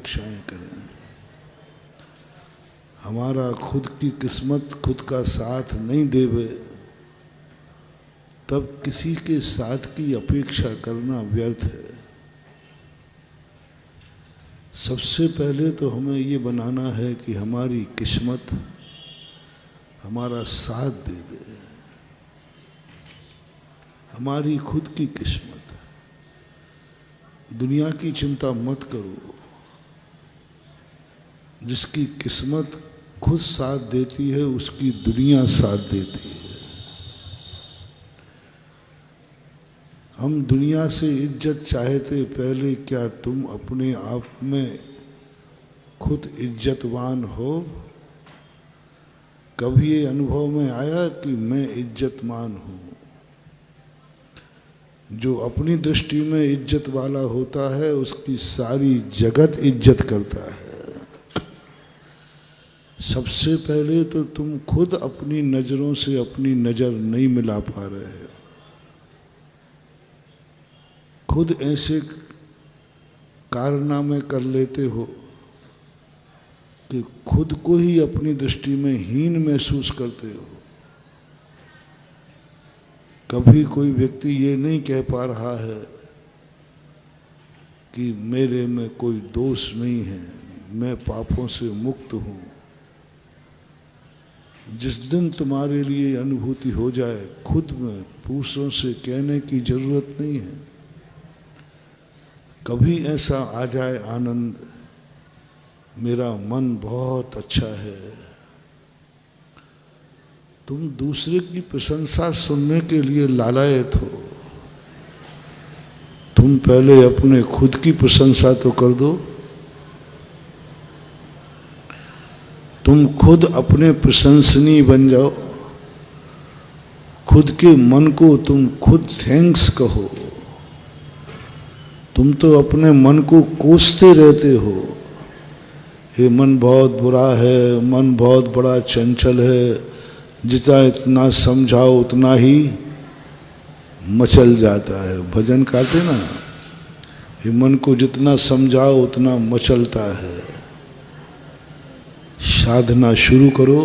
अपेक्षाएं करें। हमारा खुद की किस्मत खुद का साथ नहीं देवे, तब किसी के साथ की अपेक्षा करना व्यर्थ है। सबसे पहले तो हमें ये बनाना है कि हमारी किस्मत हमारा साथ दे दे, हमारी खुद की किस्मत। दुनिया की चिंता मत करो, जिसकी किस्मत खुद साथ देती है उसकी दुनिया साथ देती है। हम दुनिया से इज्जत चाहते पहले, क्या तुम अपने आप में खुद इज्जतवान हो? कभी ये अनुभव में आया कि मैं इज्जतमान हूँ? जो अपनी दृष्टि में इज्जत वाला होता है उसकी सारी जगत इज्जत करता है। सबसे पहले तो तुम खुद अपनी नज़रों से अपनी नज़र नहीं मिला पा रहे हो। खुद ऐसे कारनामे कर लेते हो कि खुद को ही अपनी दृष्टि में हीन महसूस करते हो। कभी कोई व्यक्ति ये नहीं कह पा रहा है कि मेरे में कोई दोष नहीं है, मैं पापों से मुक्त हूँ। जिस दिन तुम्हारे लिए अनुभूति हो जाए, खुद में दूसरों से कहने की जरूरत नहीं है। कभी ऐसा आ जाए आनंद, मेरा मन बहुत अच्छा है। तुम दूसरे की प्रशंसा सुनने के लिए लालायत हो। तुम पहले अपने खुद की प्रशंसा तो कर दो। तुम खुद अपने प्रशंसनीय बन जाओ। खुद के मन को तुम खुद थैंक्स कहो। तुम तो अपने मन को कोसते रहते हो, ये मन बहुत बुरा है, मन बहुत बड़ा चंचल है, जितना इतना समझाओ उतना ही मचल जाता है। भजन गाते ना, ये मन को जितना समझाओ उतना मचलता है। साधना शुरू करो,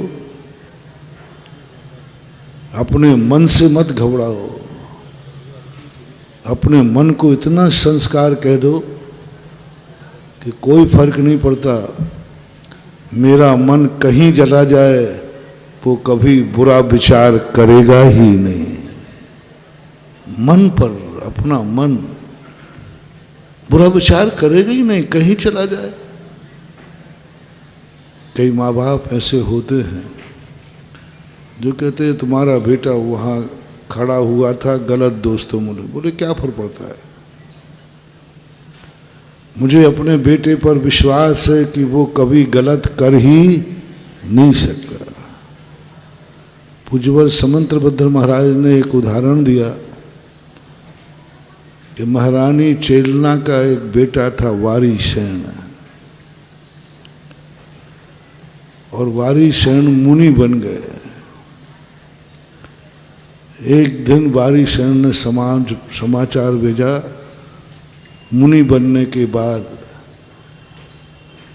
अपने मन से मत घबराओ। अपने मन को इतना संस्कार कह दो कि कोई फर्क नहीं पड़ता, मेरा मन कहीं चला जाए वो कभी बुरा विचार करेगा ही नहीं। मन पर, अपना मन बुरा विचार करेगा ही नहीं, कहीं चला जाए। कई माँ बाप ऐसे होते हैं जो कहते हैं तुम्हारा बेटा वहाँ खड़ा हुआ था, गलत दोस्तों मिले। बोले क्या फर्क पड़ता है, मुझे अपने बेटे पर विश्वास है कि वो कभी गलत कर ही नहीं सकता। पूज्यवर समंतभद्र महाराज ने एक उदाहरण दिया कि महारानी चेलना का एक बेटा था वारी सेन, और वारी सेन मुनि बन गए। एक दिन वारी सेन ने समाचार भेजा मुनि बनने के बाद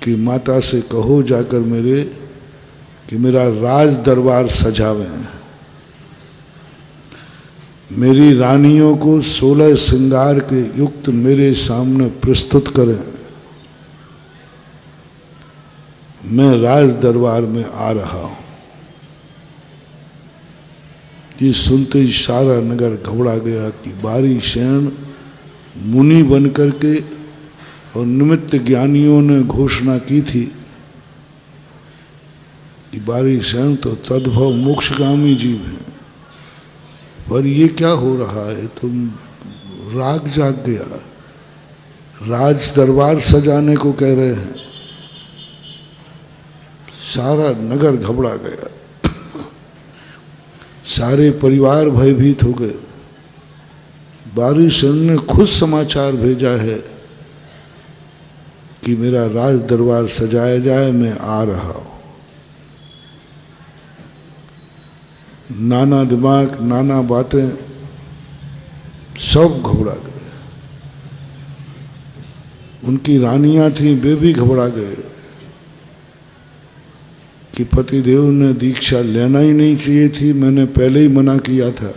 कि माता से कहो जाकर मेरे कि मेरा राज दरबार सजावें, मेरी रानियों को 16 श्रृंगार के युक्त मेरे सामने प्रस्तुत करें, मैं राज दरबार में आ रहा हूं। ये सुनते ही सारा नगर घबरा गया कि वारी सेन मुनि बन करके, और निमित्त ज्ञानियों ने घोषणा की थी कि वारी सेन तो तद्भव मोक्षगामी जीव हैं, पर ये क्या हो रहा है, तुम राग जाग गया, राज दरबार सजाने को कह रहे हैं। सारा नगर घबरा गया, सारे परिवार भयभीत हो गए। वारी सेन ने खुद समाचार भेजा है कि मेरा राज दरबार सजाया जाए, मैं आ रहा हूं। नाना दिमाग, नाना बातें, सब घबरा गए। उनकी रानियां थीं, वे भी घबरा गए कि पतिदेव ने दीक्षा लेना ही नहीं चाहिए थी, मैंने पहले ही मना किया था,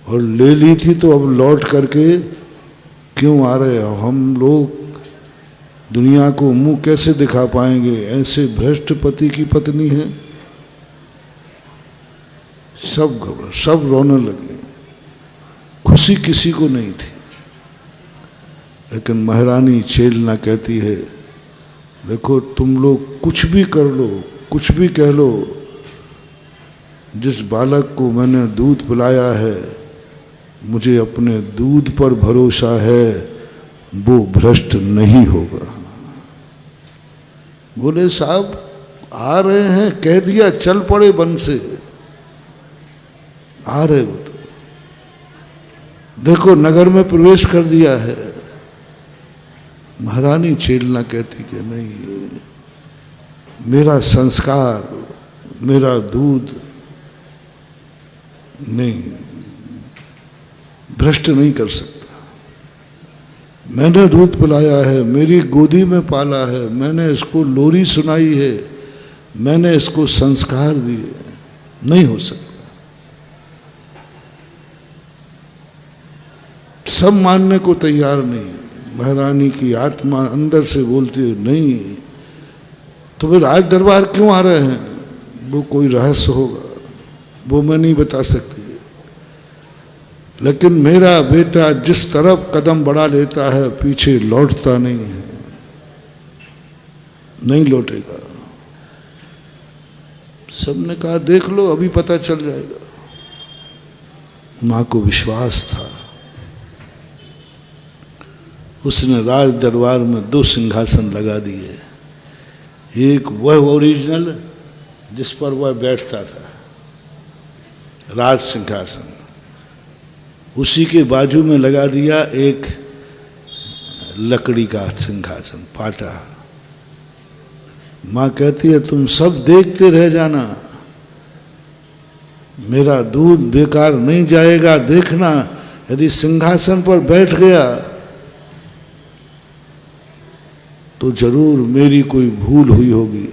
और ले ली थी तो अब लौट करके क्यों आ रहे हो? हम लोग दुनिया को मुंह कैसे दिखा पाएंगे? ऐसे भ्रष्ट पति की पत्नी है। सब घबरा, सब रोने लगे, खुशी किसी को नहीं थी। लेकिन महारानी चेलना कहती है, देखो तुम लोग कुछ भी कर लो, कुछ भी कह लो, जिस बालक को मैंने दूध पिलाया है, मुझे अपने दूध पर भरोसा है, वो भ्रष्ट नहीं होगा। बोले साहब आ रहे हैं, कह दिया, चल पड़े वन से, आ रहे हो तो देखो नगर में प्रवेश कर दिया है। महारानी चेलना कहती कि नहीं, मेरा संस्कार, मेरा दूध नहीं, भ्रष्ट नहीं कर सकता। मैंने दूध पिलाया है, मेरी गोदी में पाला है, मैंने इसको लोरी सुनाई है, मैंने इसको संस्कार दिए, नहीं हो सकता। सब मानने को तैयार नहीं। महारानी की आत्मा अंदर से बोलती है, नहीं तो फिर राज दरबार क्यों आ रहे हैं? वो कोई रहस्य होगा, वो मैं नहीं बता सकती। लेकिन मेरा बेटा जिस तरफ कदम बढ़ा लेता है, पीछे लौटता नहीं है, नहीं लौटेगा। सबने कहा देख लो, अभी पता चल जाएगा। मां को विश्वास था। उसने राज दरबार में 2 सिंहासन लगा दिए। एक वह ओरिजिनल जिस पर वह बैठता था, राज सिंहासन, उसी के बाजू में लगा दिया एक लकड़ी का सिंहासन, पाटा। मां कहती है तुम सब देखते रह जाना, मेरा दूध बेकार नहीं जाएगा। देखना, यदि सिंहासन पर बैठ गया तो जरूर मेरी कोई भूल हुई होगी।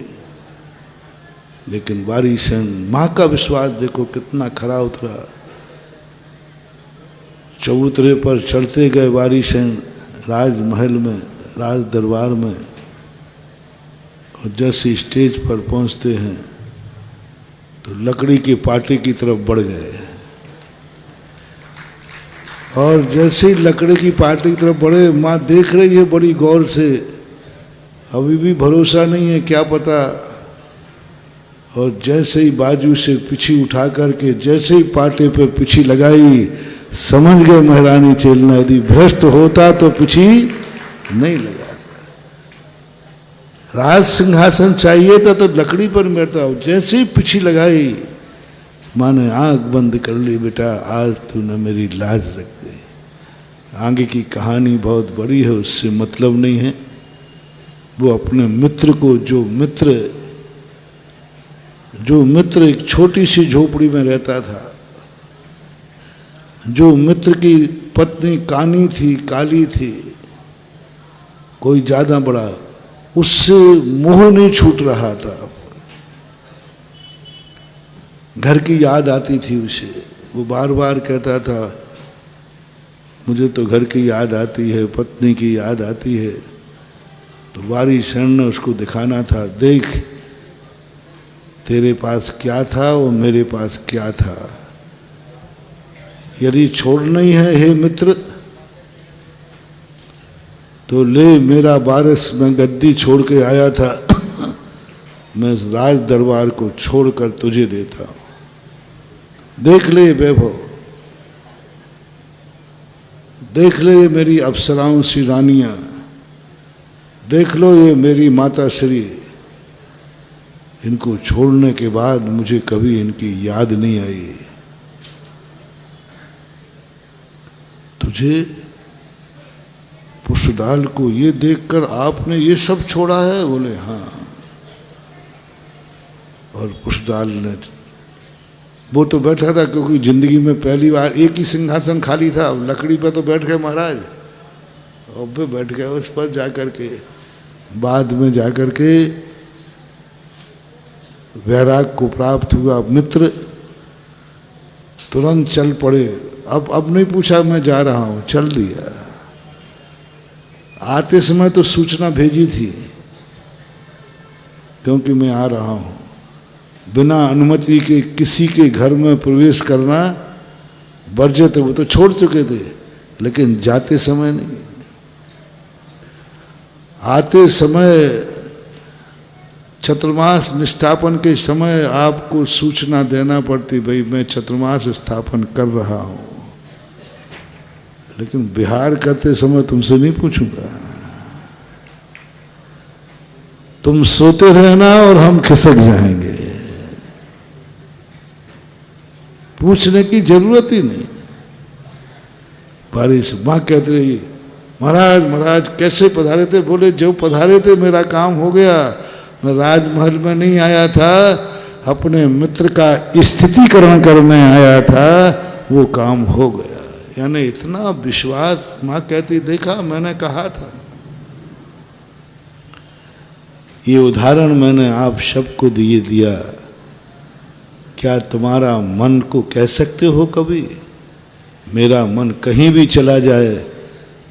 लेकिन वारिसेन, मां का विश्वास देखो कितना खरा उतरा। चबूतरे पर चढ़ते गए वारिसेन राजमहल में, राज दरबार में, और जैसे स्टेज पर पहुंचते हैं तो लकड़ी के पाटे की तरफ बढ़ गए, और जैसे ही लकड़ी की पाटे की तरफ बढ़े, माँ देख रही है बड़ी गौर से, अभी भी भरोसा नहीं है, क्या पता। और जैसे ही बाजू से पिछी उठा करके जैसे ही पाटे पे पिछी लगाई, समझ गए महारानी चेलना, यदि भ्रष्ट होता तो पिछी नहीं लगाता। राज सिंहासन चाहिए था तो लकड़ी पर बैठता। जैसे ही पिछी लगाई, माँ ने आंख बंद कर ली, बेटा आज तूने मेरी लाज रख दी। आगे की कहानी बहुत बड़ी है, उससे मतलब नहीं है। वो अपने मित्र को, जो मित्र एक छोटी सी झोपड़ी में रहता था, जो मित्र की पत्नी कानी थी, काली थी, कोई ज्यादा बड़ा, उससे मोह नहीं छूट रहा था। घर की याद आती थी उसे। वो बार बार कहता था, मुझे तो घर की याद आती है, पत्नी की याद आती है। तो वारिसेन ने उसको दिखाना था, देख तेरे पास क्या था और मेरे पास क्या था। यदि छोड़ना ही है हे मित्र, तो ले, मेरा वारिस में गद्दी छोड़ के आया था, मैं इस राज दरबार को छोड़कर तुझे देता हूं। देख ले वैभव, देख ले ये मेरी अप्सराओं सी रानियां, देख लो ये मेरी माता श्री। इनको छोड़ने के बाद मुझे कभी इनकी याद नहीं आई। तुझे पुष्पदाल को ये देखकर आपने ये सब छोड़ा है? बोले हाँ। और पुष्पदाल ने, वो तो बैठा था क्योंकि जिंदगी में पहली बार एक ही सिंहासन खाली था, लकड़ी पर तो बैठ गए महाराज, और पे बैठ गया। उस पर जाकर के बाद में जाकर के वैराग को प्राप्त हुआ। मित्र तुरंत चल पड़े। अब नहीं पूछा मैं जा रहा हूं, चल दिया। आते समय तो सूचना भेजी थी, क्योंकि मैं आ रहा हूं। बिना अनुमति के किसी के घर में प्रवेश करना वर्जित है। वो तो छोड़ चुके थे, लेकिन जाते समय नहीं। आते समय चतुर्मास निष्ठापन के समय आपको सूचना देना पड़ती, भाई मैं चतुर्मास स्थापन कर रहा हूं। लेकिन विहार करते समय तुमसे नहीं पूछूंगा। तुम सोते रहना और हम खिसक जाएंगे। पूछने की जरूरत ही नहीं। बारिश मां कहती रही, महाराज महाराज कैसे पधारे थे? बोले जो पधारे थे मेरा काम हो गया। मैं राजमहल में नहीं आया था, अपने मित्र का स्थितिकरण करने आया था, वो काम हो गया। यानी इतना विश्वास। मां कहती देखा मैंने कहा था। ये उदाहरण मैंने आप सबको दिया। क्या तुम्हारा मन को कह सकते हो कभी मेरा मन कहीं भी चला जाए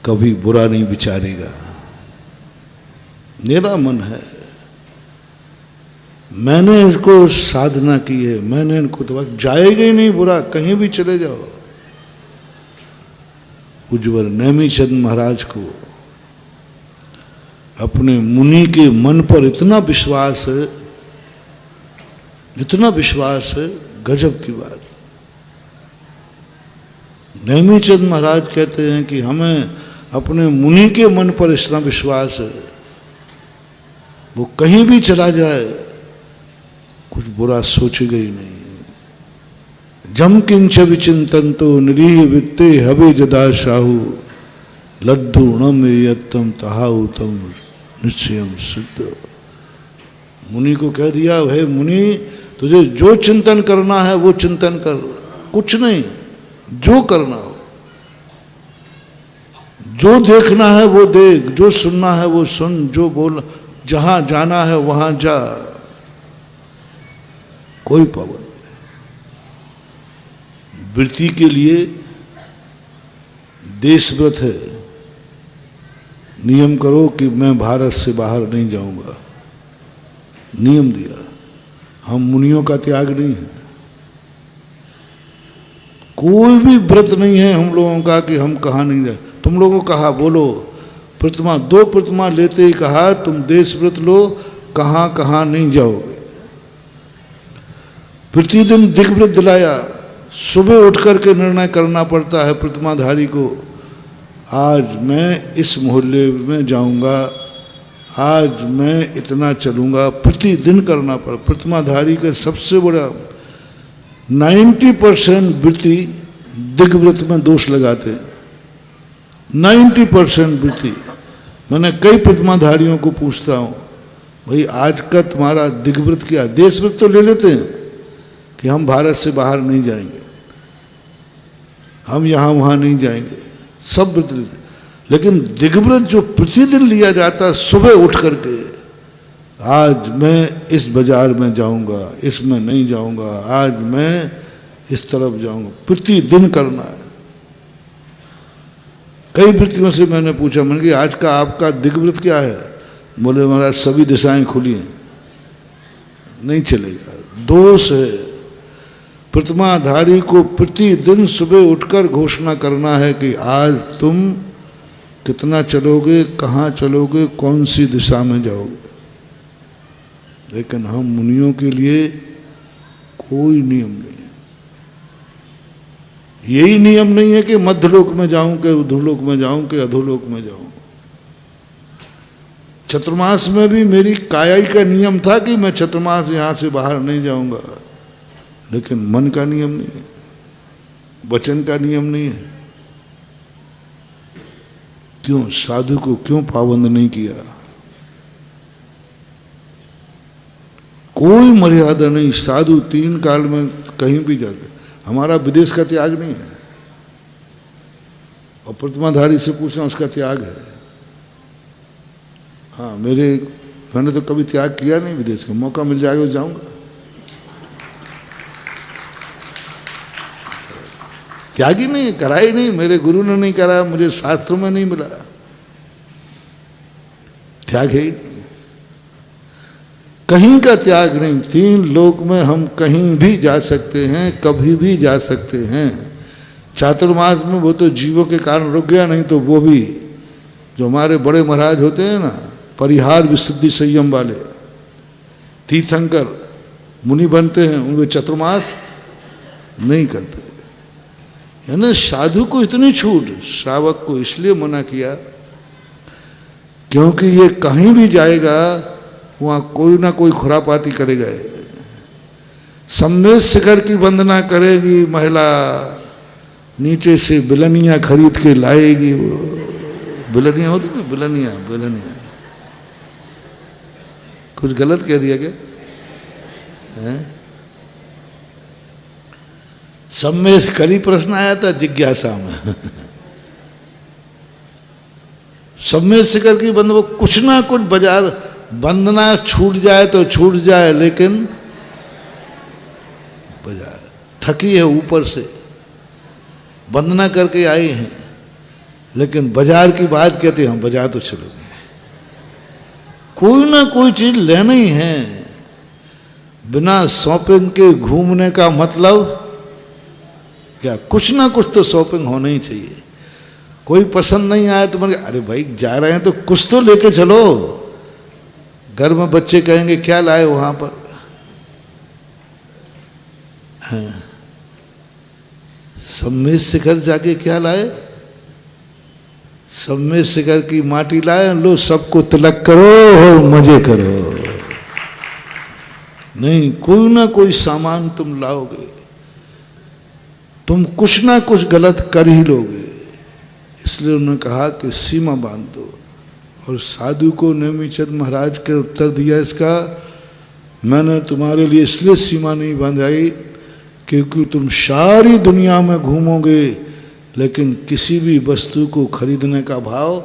कभी बुरा नहीं विचारेगा? मेरा मन है, मैंने इसको साधना की है, मैंने इनको तो जाएगा ही नहीं बुरा, कहीं भी चले जाओ। उज्ज्वल नेमीचंद महाराज को अपने मुनि के मन पर इतना विश्वास है, इतना विश्वास है, गजब की बात। नेमीचंद महाराज कहते हैं कि हमें अपने मुनि के मन पर इतना विश्वास है, वो कहीं भी चला जाए कुछ बुरा सोचेगा ही नहीं। जम किंच विचिंतन्तो निरीह वित्ते हवे जदा शाहु लद्दु नम यत्तम तहाउ तम निश्चयम सिद्ध। मुनि को कह दिया, हे मुनि तुझे जो चिंतन करना है वो चिंतन कर, कुछ नहीं, जो करना हो, जो देखना है वो देख, जो सुनना है वो सुन, जो बोलना, जहां जाना है वहां जा, कोई पाबंदी। वृत्ति के लिए देशव्रत है, नियम करो कि मैं भारत से बाहर नहीं जाऊंगा, नियम दिया। हम मुनियों का त्याग नहीं है, कोई भी व्रत नहीं है हम लोगों का कि हम कहाँ नहीं जाए। तुम लोगों को कहा बोलो प्रतिमा, 2 प्रतिमा लेते ही कहा तुम देश व्रत लो, कहाँ कहाँ नहीं जाओगे। प्रतिदिन दिग्व्रत दिलाया, सुबह उठ करके निर्णय करना पड़ता है प्रतिमाधारी को, आज मैं इस मोहल्ले में जाऊंगा, आज मैं इतना चलूंगा, प्रतिदिन करना पड़ा। प्रतिमाधारी का सबसे बड़ा 90% वृत्ति दिग्व्रत में दोष लगाते हैं। 90% वृत्ति। मैंने कई प्रतिमाधारियों को पूछता हूँ, भाई आज का तुम्हारा दिग्व्रत क्या? देशव्रत तो ले लेते हैं कि हम भारत से बाहर नहीं जाएंगे, हम यहाँ वहाँ नहीं जाएंगे, सब व्रत लेते, लेकिन दिग्व्रत जो प्रतिदिन लिया जाता है सुबह उठ करके, आज मैं इस बाजार में जाऊंगा, इसमें नहीं जाऊंगा, आज मैं इस तरफ जाऊंगा, प्रतिदिन करना है। कई वृत्तियों से मैंने पूछा, मैंने कहा आज का आपका दिग्व्रत क्या है? बोले महाराज सभी दिशाएं खुली हैं, नहीं चलेगा, दोष है। प्रतिमाधारी को प्रतिदिन सुबह उठकर घोषणा करना है कि आज तुम कितना चलोगे, कहाँ चलोगे, कौन सी दिशा में जाओगे। लेकिन हम मुनियों के लिए कोई नियम नहीं है। यही नियम नहीं है कि मध्यलोक में जाऊं कि ऊर्ध्वलोक में जाऊं कि अधोलोक में जाऊं। चतुर्मास में भी मेरी कायाई का नियम था कि मैं चतुर्मास यहां से बाहर नहीं जाऊंगा, लेकिन मन का नियम नहीं है, वचन का नियम नहीं है। क्यों साधु को क्यों पाबंद नहीं किया? कोई मर्यादा नहीं। साधु 3 काल में कहीं भी जाते। हमारा विदेश का त्याग नहीं है, और प्रतिमाधारी से पूछना उसका त्याग है। हाँ, मैंने तो कभी त्याग किया नहीं विदेश का, मौका मिल जाएगा तो जाऊंगा। त्याग ही नहीं, करा ही नहीं, मेरे गुरु ने नहीं करा, मुझे शास्त्रों में नहीं मिला, त्याग है ही नहीं, कहीं का त्याग नहीं। 3 लोक में हम कहीं भी जा सकते हैं, कभी भी जा सकते हैं। चातुर्मास में वो तो जीवों के कारण रुक गया, नहीं तो वो भी जो हमारे बड़े महाराज होते हैं ना, परिहार विशुद्धि संयम वाले तीर्थंकर मुनि बनते हैं, उनके चतुर्मास नहीं करते। यानी साधु को इतनी छूट, श्रावक को इसलिए मना किया क्योंकि ये कहीं भी जाएगा वहां कोई ना कोई खुरापाती करेगा। सम्मेद शिखर की वंदना करेगी महिला, नीचे से बिलनिया खरीद के लाएगी। वो बिलनिया होती ना, बिलनिया कुछ गलत कह दिया क्या है? सब में कल ही प्रश्न आया था जिज्ञासा में। सब में शिखर की बंद, वो कुछ ना कुछ बाजार वंदना छूट जाए तो छूट जाए, लेकिन बाजार थकी है, ऊपर से वंदना करके आई हैं, लेकिन बाजार की बात कहते हम बाजार तो चलोगे, कोई ना कोई चीज लेना ही है। बिना शॉपिंग के घूमने का मतलब क्या? कुछ ना कुछ तो शॉपिंग होना ही चाहिए। कोई पसंद नहीं आया तो मैंने, अरे भाई जा रहे हैं तो कुछ तो लेके चलो। घर में बच्चे कहेंगे क्या लाए वहां पर, सम्मेद शिखर जाके क्या लाए? सम्मेद शिखर की माटी लाए, लो सबको तिलक करो और मजे करो। नहीं, कोई ना कोई सामान तुम लाओगे, तुम कुछ ना कुछ गलत कर ही लोगे। इसलिए उन्होंने कहा कि सीमा बांध दो। और साधु को नेमिचंद महाराज के उत्तर दिया इसका, मैंने तुम्हारे लिए इसलिए सीमा नहीं बांधाई क्योंकि तुम सारी दुनिया में घूमोगे, लेकिन किसी भी वस्तु को खरीदने का भाव,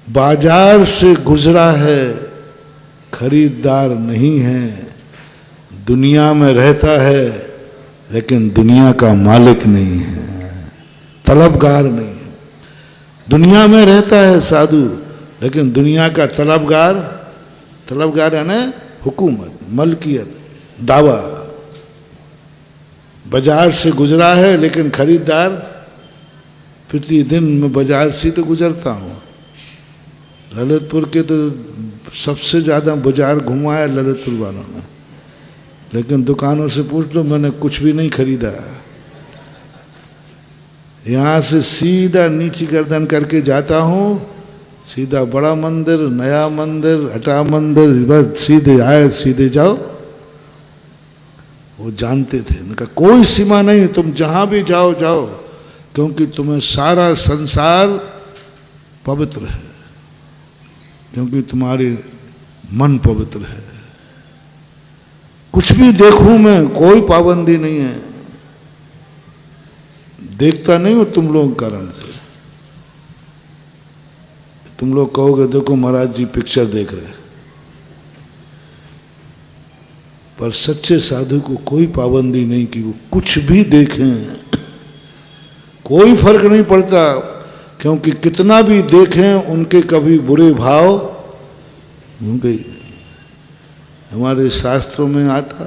बाजार से गुजरा है, खरीदार नहीं है, दुनिया में रहता है लेकिन दुनिया का मालिक नहीं है, तलबगार नहीं है। दुनिया में रहता है साधु, लेकिन दुनिया का तलबगार है ना, हुकूमत, मलकियत, दावा। बाजार से गुजरा है लेकिन खरीदार, प्रतिदिन मैं बाजार से तो गुजरता हूँ। ललितपुर के तो सबसे ज़्यादा बाजार घुमाया ललितपुर वालों ने, लेकिन दुकानों से पूछ लो, मैंने कुछ भी नहीं खरीदा। यहाँ से सीधा नीची गर्दन करके जाता हूँ, सीधा बड़ा मंदिर, नया मंदिर, हटा मंदिर, बस सीधे आए सीधे जाओ। वो जानते थे, उनका कोई सीमा नहीं, तुम जहाँ भी जाओ जाओ, क्योंकि तुम्हें सारा संसार पवित्र है, क्योंकि तुम्हारे मन पवित्र है। कुछ भी देखूं मैं, कोई पाबंदी नहीं है, देखता नहीं हो तुम लोग कारण से। तुम लोग कहोगे देखो महाराज जी पिक्चर देख रहे, पर सच्चे साधु को कोई पाबंदी नहीं कि वो कुछ भी देखें, कोई फर्क नहीं पड़ता, क्योंकि कितना भी देखें उनके कभी बुरे भाव उनके। हमारे शास्त्रों में आता,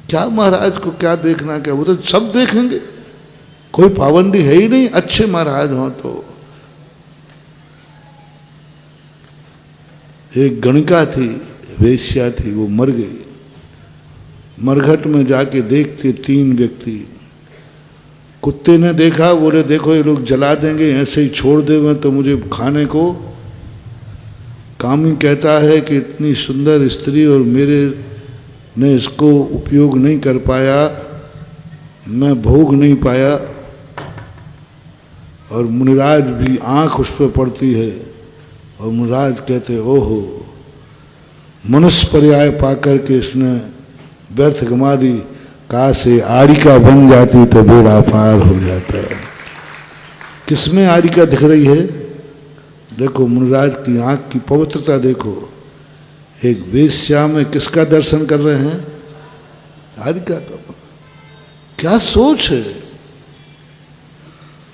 क्या महाराज को क्या देखना, क्या वो तो सब देखेंगे, कोई पाबंदी है ही नहीं, अच्छे महाराज हो तो। एक गणिका थी, वेश्या थी, वो मर गई। मरघट में जाके देखते 3 व्यक्ति, कुत्ते ने देखा, बोले देखो ये लोग जला देंगे, ऐसे ही छोड़ देंगे तो मुझे खाने को। कामी कहता है कि इतनी सुंदर स्त्री और मेरे ने इसको उपयोग नहीं कर पाया, मैं भोग नहीं पाया। और मुनिराज भी आंख उस पर पड़ती है, और मुनिराज कहते ओहो, मनुष्य पर्याय पाकर के इसने व्यर्थ गमा दी, कासे आरिका बन जाती तो बेड़ा पार हो जाता। किसमें आरिका दिख रही है? देखो मुनिराज की आंख की पवित्रता देखो, एक वेश्या में किसका दर्शन कर रहे हैं? हारिका का। क्या सोच है,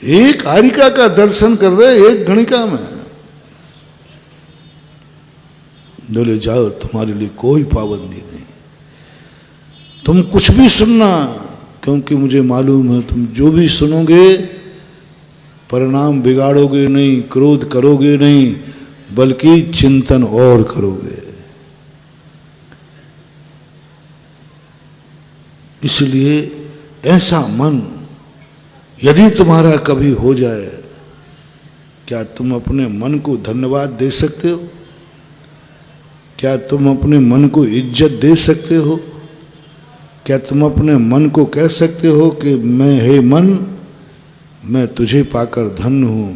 एक हारिका का दर्शन कर रहे एक गणिका में। बोले जाओ, तुम्हारे लिए कोई पाबंदी नहीं, तुम कुछ भी सुनना, क्योंकि मुझे मालूम है तुम जो भी सुनोगे परिणाम बिगाड़ोगे नहीं, क्रोध करोगे नहीं, बल्कि चिंतन और करोगे। इसलिए ऐसा मन यदि तुम्हारा कभी हो जाए, क्या तुम अपने मन को धन्यवाद दे सकते हो? क्या तुम अपने मन को इज्जत दे सकते हो? क्या तुम अपने मन को कह सकते हो कि मैं, हे मन, मैं तुझे पाकर धन्य हूं,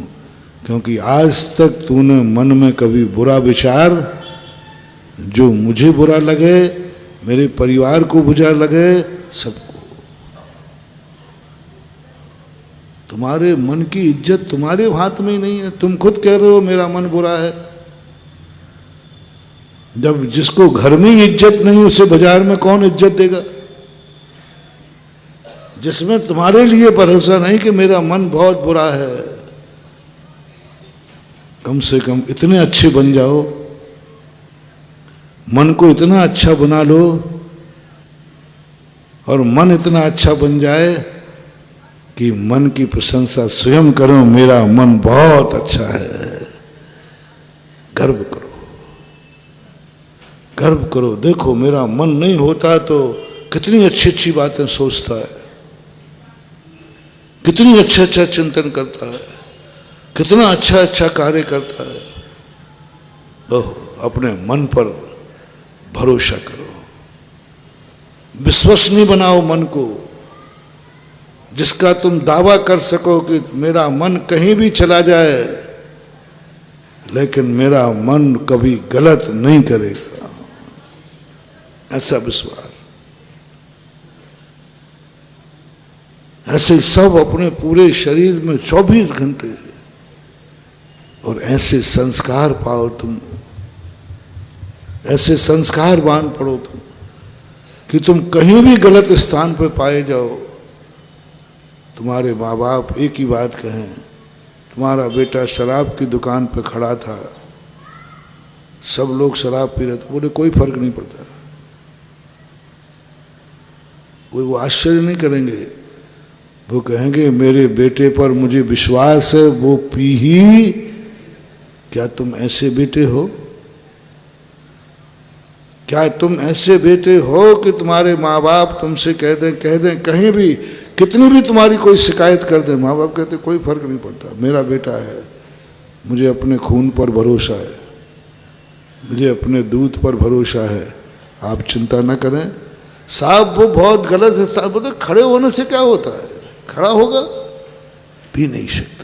क्योंकि आज तक तूने मन में कभी बुरा विचार, जो मुझे बुरा लगे, मेरे परिवार को बुरा लगे, सबको। तुम्हारे मन की इज्जत तुम्हारे हाथ में ही नहीं है। तुम खुद कह रहे हो मेरा मन बुरा है। जब जिसको घर में ही इज्जत नहीं, उसे बाजार में कौन इज्जत देगा? जिसमें तुम्हारे लिए भरोसा नहीं कि मेरा मन बहुत बुरा है, कम से कम इतने अच्छे बन जाओ, मन को इतना अच्छा बना लो और मन इतना अच्छा बन जाए कि मन की प्रशंसा स्वयं करो, मेरा मन बहुत अच्छा है। गर्व करो, गर्व करो। देखो मेरा मन नहीं होता तो कितनी अच्छी अच्छी बातें सोचता है, कितनी अच्छा अच्छा चिंतन करता है, कितना अच्छा अच्छा कार्य करता है। ओह, अपने मन पर भरोसा करो, विश्वसनीय बनाओ मन को, जिसका तुम दावा कर सको कि मेरा मन कहीं भी चला जाए लेकिन मेरा मन कभी गलत नहीं करेगा, ऐसा विश्वास। ऐसे सब अपने पूरे शरीर में 24 घंटे, और ऐसे संस्कार पाओ तुम, ऐसे संस्कार बांध पड़ो तुम कि तुम कहीं भी गलत स्थान पर पाए जाओ, तुम्हारे माँ बाप एक ही बात कहें, तुम्हारा बेटा शराब की दुकान पर खड़ा था, सब लोग शराब पी रहे थे, बोले कोई फर्क नहीं पड़ता, वो आश्चर्य नहीं करेंगे, वो कहेंगे मेरे बेटे पर मुझे विश्वास है, वो पी ही। क्या तुम ऐसे बेटे हो? क्या तुम ऐसे बेटे हो कि तुम्हारे माँ बाप तुमसे कह दें कहीं भी, कितनी भी तुम्हारी कोई शिकायत कर दे, माँ बाप कहते कोई फर्क नहीं पड़ता, मेरा बेटा है, मुझे अपने खून पर भरोसा है, मुझे अपने दूध पर भरोसा है, आप चिंता न करें। साहब वो बहुत गलत स्थान, बोले खड़े होने से क्या होता है, खड़ा होगा भी नहीं सकता।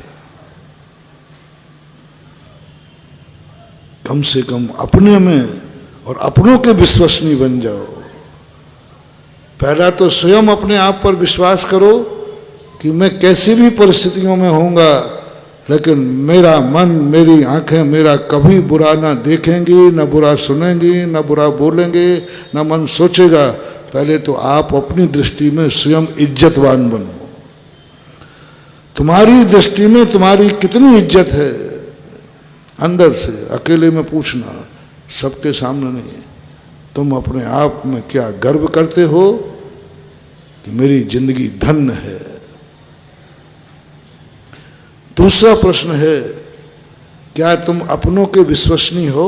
कम से कम अपने में और अपनों के विश्वसनीय बन जाओ। पहला तो स्वयं अपने आप पर विश्वास करो कि मैं कैसी भी परिस्थितियों में होऊंगा, लेकिन मेरा मन, मेरी आंखें मेरा कभी बुरा ना देखेंगी, ना बुरा सुनेंगी, ना बुरा बोलेंगे, ना मन सोचेगा। पहले तो आप अपनी दृष्टि में स्वयं इज्जतवान बनो। तुम्हारी दृष्टि में तुम्हारी कितनी इज्जत है, अंदर से अकेले में पूछना, सबके सामने नहीं। तुम अपने आप में क्या गर्व करते हो कि मेरी जिंदगी धन्य है? दूसरा प्रश्न है, क्या तुम अपनों के विश्वसनीय हो?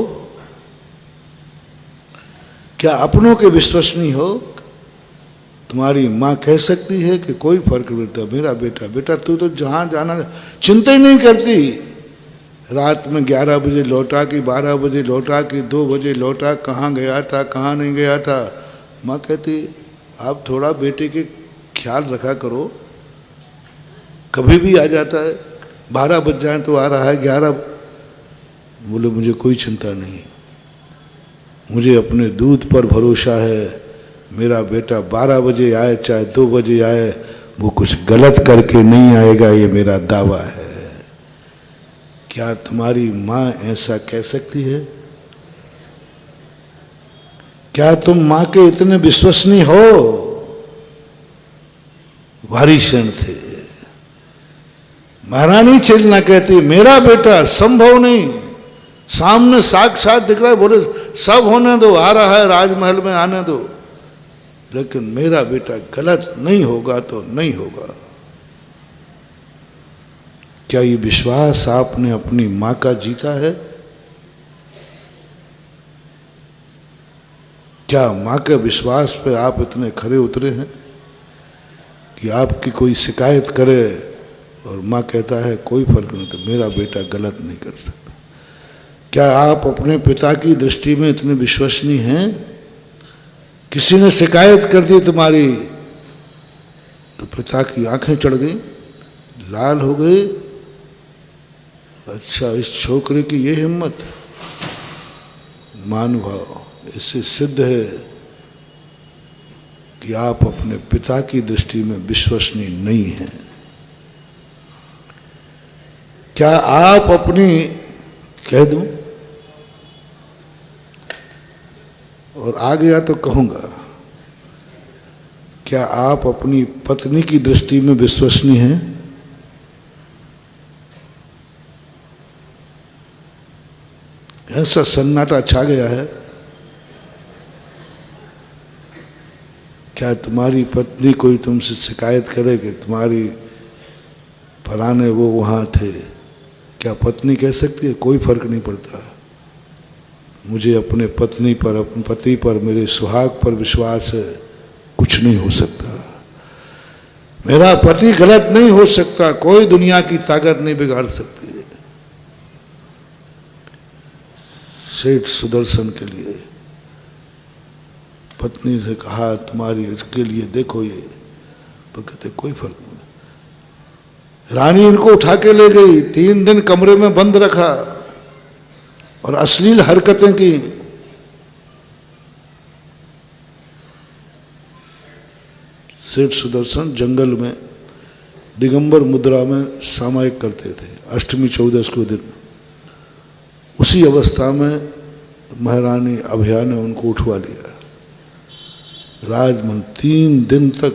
क्या अपनों के विश्वसनीय हो? तुम्हारी माँ कह सकती है कि कोई फर्क नहीं पड़ता, मेरा बेटा, बेटा तू तो जहां जाना चिंता ही नहीं करती, रात में 11 बजे लौटा कि 12 बजे लौटा कि 2 बजे लौटा, कहाँ गया था कहाँ नहीं गया था। माँ कहती आप थोड़ा बेटे के ख्याल रखा करो, कभी भी आ जाता है, 12 बज जाए तो आ रहा है, 11। बोले मुझे कोई चिंता नहीं, मुझे अपने दूध पर भरोसा है, मेरा बेटा 12 बजे आए चाहे 2 बजे आए, वो कुछ गलत करके नहीं आएगा, ये मेरा दावा है। क्या तुम्हारी माँ ऐसा कह सकती है? क्या तुम माँ के इतने विश्वसनीय हो? भारी क्षण थे। महारानी चिलना कहती मेरा बेटा संभव नहीं, सामने साक्षात दिख रहा है, बोले सब होने दो, आ रहा है राजमहल में, आने दो, लेकिन मेरा बेटा गलत नहीं होगा तो नहीं होगा। क्या ये विश्वास आपने अपनी मां का जीता है? क्या मां के विश्वास पे आप इतने खरे उतरे हैं कि आपकी कोई शिकायत करे और मां कहता है कोई फर्क नहीं, तो मेरा बेटा गलत नहीं कर सकता? क्या आप अपने पिता की दृष्टि में इतने विश्वसनीय हैं? किसी ने शिकायत कर दी तुम्हारी तो पिता की आंखें चढ़ गई, लाल हो गई। अच्छा, इस छोकरे की ये हिम्मत। महानुभाव, इससे सिद्ध है कि आप अपने पिता की दृष्टि में विश्वसनीय नहीं हैं। क्या आप अपनी, कह दूं और आ गया तो कहूंगा, क्या आप अपनी पत्नी की दृष्टि में विश्वसनीय हैं? ऐसा सन्नाटा छा गया है। क्या तुम्हारी पत्नी कोई तुमसे शिकायत करे कि तुम्हारी फलाने वो वहाँ थे, क्या पत्नी कह सकती है कोई फर्क नहीं पड़ता, मुझे अपने पत्नी पर, अपने पति पर, मेरे सुहाग पर विश्वास है, कुछ नहीं हो सकता, मेरा पति गलत नहीं हो सकता, कोई दुनिया की ताकत नहीं बिगाड़ सकती? सेठ सुदर्शन के लिए पत्नी से कहा तुम्हारी इसके लिए देखो ये, तो कहते कोई फर्क नहीं। रानी इनको उठा के ले गई, 3 दिन कमरे में बंद रखा और अश्लील हरकतें की। सेठ सुदर्शन जंगल में दिगंबर मुद्रा में सामायिक करते थे, अष्टमी 14 को दिन। उसी अवस्था में महारानी अभया ने उनको उठवा लिया। राजमहल 3 दिन तक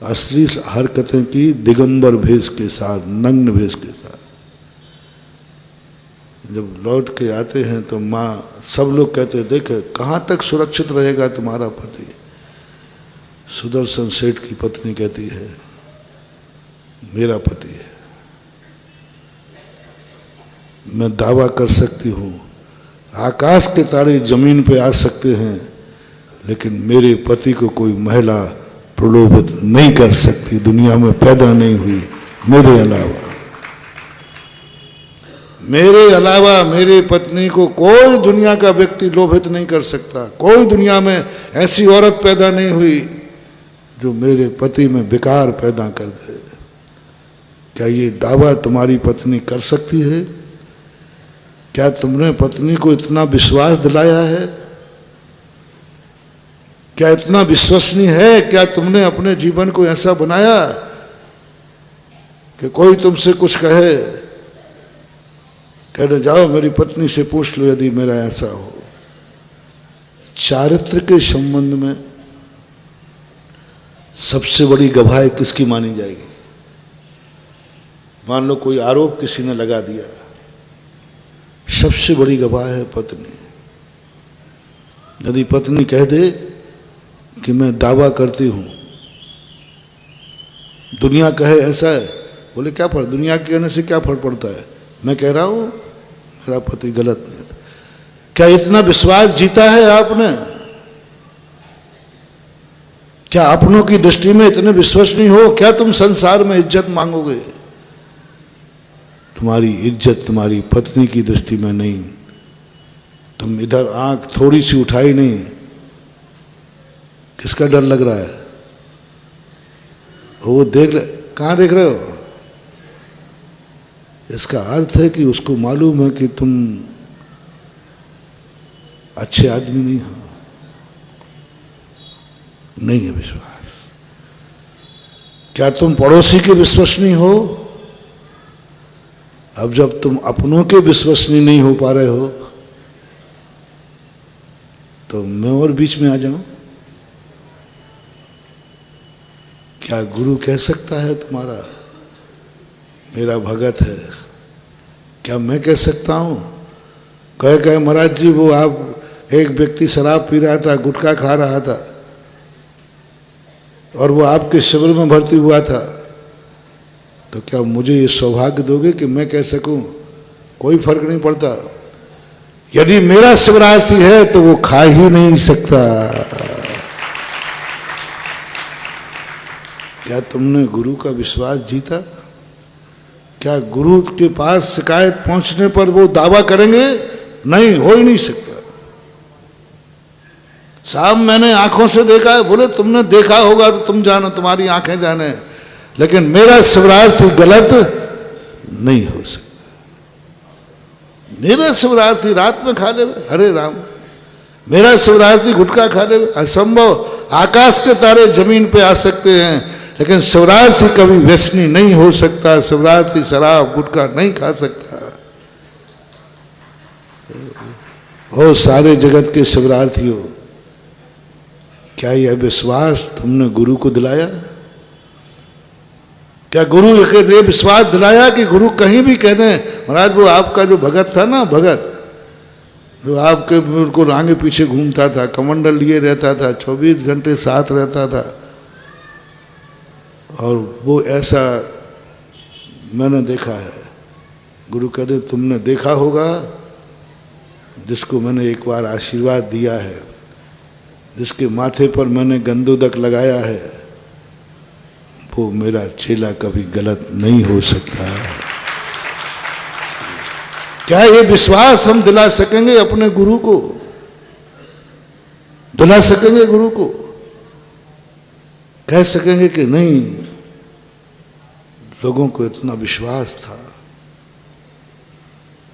अश्लील हरकतें की, दिगंबर भेष के साथ, नग्न भेष के साथ। जब लौट के आते हैं तो माँ, सब लोग कहते देखे कहाँ तक सुरक्षित रहेगा तुम्हारा पति? सुदर्शन सेठ की पत्नी कहती है मेरा पति है, मैं दावा कर सकती हूँ आकाश के तारे जमीन पे आ सकते हैं, लेकिन मेरे पति को कोई महिला प्रलोभित नहीं कर सकती, दुनिया में पैदा नहीं हुई मेरे अलावा। मेरे अलावा मेरी पत्नी को कोई दुनिया का व्यक्ति लोभित नहीं कर सकता, कोई दुनिया में ऐसी औरत पैदा नहीं हुई जो मेरे पति में विकार पैदा कर दे। क्या ये दावा तुम्हारी पत्नी कर सकती है? क्या तुमने पत्नी को इतना विश्वास दिलाया है? क्या इतना विश्वसनीय है? क्या तुमने अपने जीवन को ऐसा बनाया कि कोई तुमसे कुछ कहे, कहने जाओ मेरी पत्नी से पूछ लो यदि मेरा ऐसा हो? चारित्र के संबंध में सबसे बड़ी गवाही किसकी मानी जाएगी? मान लो कोई आरोप किसी ने लगा दिया, सबसे बड़ी गवाह है पत्नी। यदि पत्नी कह दे कि मैं दावा करती हूं, दुनिया कहे ऐसा है, बोले क्या फर्क, दुनिया के कहने से क्या फर्क पड़ता है, मैं कह रहा हूं मेरा पति गलत नहीं। क्या इतना विश्वास जीता है आपने? क्या अपनों की दृष्टि में इतने विश्वसनीय हो? क्या तुम संसार में इज्जत मांगोगे? तुम्हारी इज्जत तुम्हारी पत्नी की दृष्टि में नहीं। तुम इधर आंख थोड़ी सी उठाई नहीं, किसका डर लग रहा है? वो देख रहे, कहां देख रहे हो? इसका अर्थ है कि उसको मालूम है कि तुम अच्छे आदमी नहीं हो। नहीं है विश्वास। क्या तुम पड़ोसी के विश्वसनीय हो? अब जब तुम अपनों के विश्वसनीय नहीं हो पा रहे हो तो मैं और बीच में आ जाऊं? क्या गुरु कह सकता है तुम्हारा मेरा भगत है? क्या मैं कह सकता हूं? कहे महाराज जी वो आप एक व्यक्ति शराब पी रहा था, गुटखा खा रहा था और वो आपके शिविर में भर्ती हुआ था, तो क्या मुझे ये सौभाग्य दोगे कि मैं कह सकूं? कोई फर्क नहीं पड़ता। यदि मेरा शिवरार्थी है तो वो खा ही नहीं सकता। क्या तुमने गुरु का विश्वास जीता? क्या गुरु के पास शिकायत पहुंचने पर वो दावा करेंगे? नहीं, हो ही नहीं सकता। साहब मैंने आंखों से देखा है, बोले तुमने देखा होगा तो तुम जानो, तुम्हारी आंखें जाने, लेकिन मेरा शिवरार्थी गलत नहीं हो सकता। मेरा शिवरार्थी रात में खा ले, हरे राम, मेरा शिवरार्थी गुटखा खा ले, असंभव। आकाश के तारे जमीन पे आ सकते हैं लेकिन शिवरार्थी कभी व्यसनी नहीं हो सकता। शिवरार्थी शराब गुटखा नहीं खा सकता। ओ सारे जगत के शिवरार्थियों, क्या यह विश्वास तुमने गुरु को दिलाया? क्या गुरु ये विश्वास दिलाया कि गुरु कहीं भी कह दें महाराज वो आपका जो भगत था ना, भगत जो आपके बिल्कुल आगे पीछे घूमता था, कमंडल लिए रहता था, 24 घंटे साथ रहता था, और वो ऐसा मैंने देखा है। गुरु कहते तुमने देखा होगा जिसको मैंने एक बार आशीर्वाद दिया है, जिसके माथे पर मैंने गंदोदक लगाया है, वो मेरा चेला कभी गलत नहीं हो सकता। क्या ये विश्वास हम दिला सकेंगे अपने गुरु को? दिला सकेंगे गुरु को? कह सकेंगे कि नहीं, लोगों को इतना विश्वास था।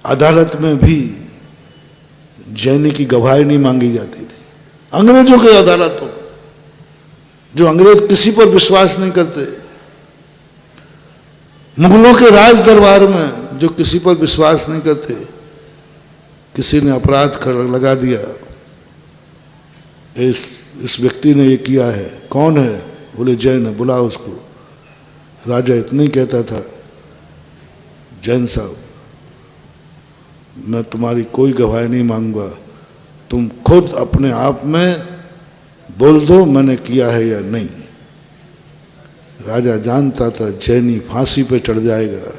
अदालत में भी जैनी की गवाही नहीं मांगी जाती थी, अंग्रेजों की अदालतों में, जो अंग्रेज किसी पर विश्वास नहीं करते। मुगलों के राज दरबार में जो किसी पर विश्वास नहीं करते, किसी ने अपराध लगा दिया, इस व्यक्ति ने ये किया है, कौन है? बोले जैन है, बुला उसको। राजा इतना ही कहता था, जैन साहब मैं तुम्हारी कोई गवाही नहीं मांगूंगा, तुम खुद अपने आप में बोल दो मैंने किया है या नहीं। राजा जानता था जैनी फांसी पे चढ़ जाएगा,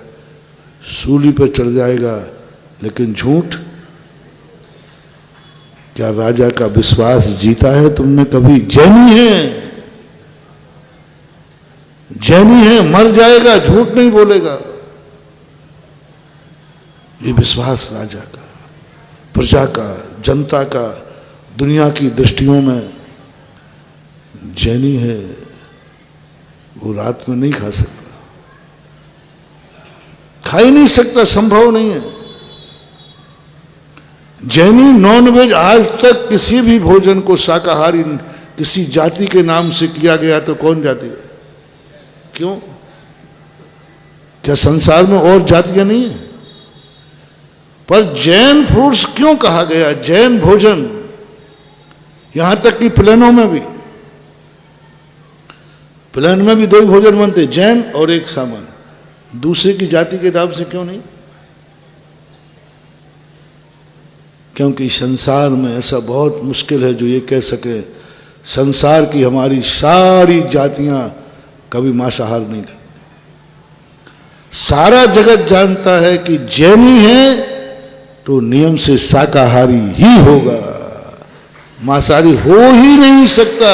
सूली पे चढ़ जाएगा, लेकिन झूठ। क्या राजा का विश्वास जीता है तुमने कभी? जैनी है, जैनी है, मर जाएगा, झूठ नहीं बोलेगा। ये विश्वास राजा का, प्रजा का, जनता का, दुनिया की दृष्टियों में जैनी है, वो रात में नहीं खा सकता, खा ही नहीं सकता, संभव नहीं है। जैनी नॉनवेज आज तक किसी भी भोजन को शाकाहारी किसी जाति के नाम से किया गया तो कौन जाति है? क्यों? क्या संसार में और जातियां नहीं है? पर जैन फूड्स क्यों कहा गया? जैन भोजन, यहां तक कि प्लेनों में भी, प्लेन में भी दो ही भोजन बनते, जैन और एक सामान, दूसरे की जाति के नाम से क्यों नहीं? क्योंकि संसार में ऐसा बहुत मुश्किल है जो ये कह सके संसार की हमारी सारी जातियां कभी मांसाहार नहीं करती। सारा जगत जानता है कि जैनी है तो नियम से शाकाहारी ही होगा, मांसाहारी हो ही नहीं सकता।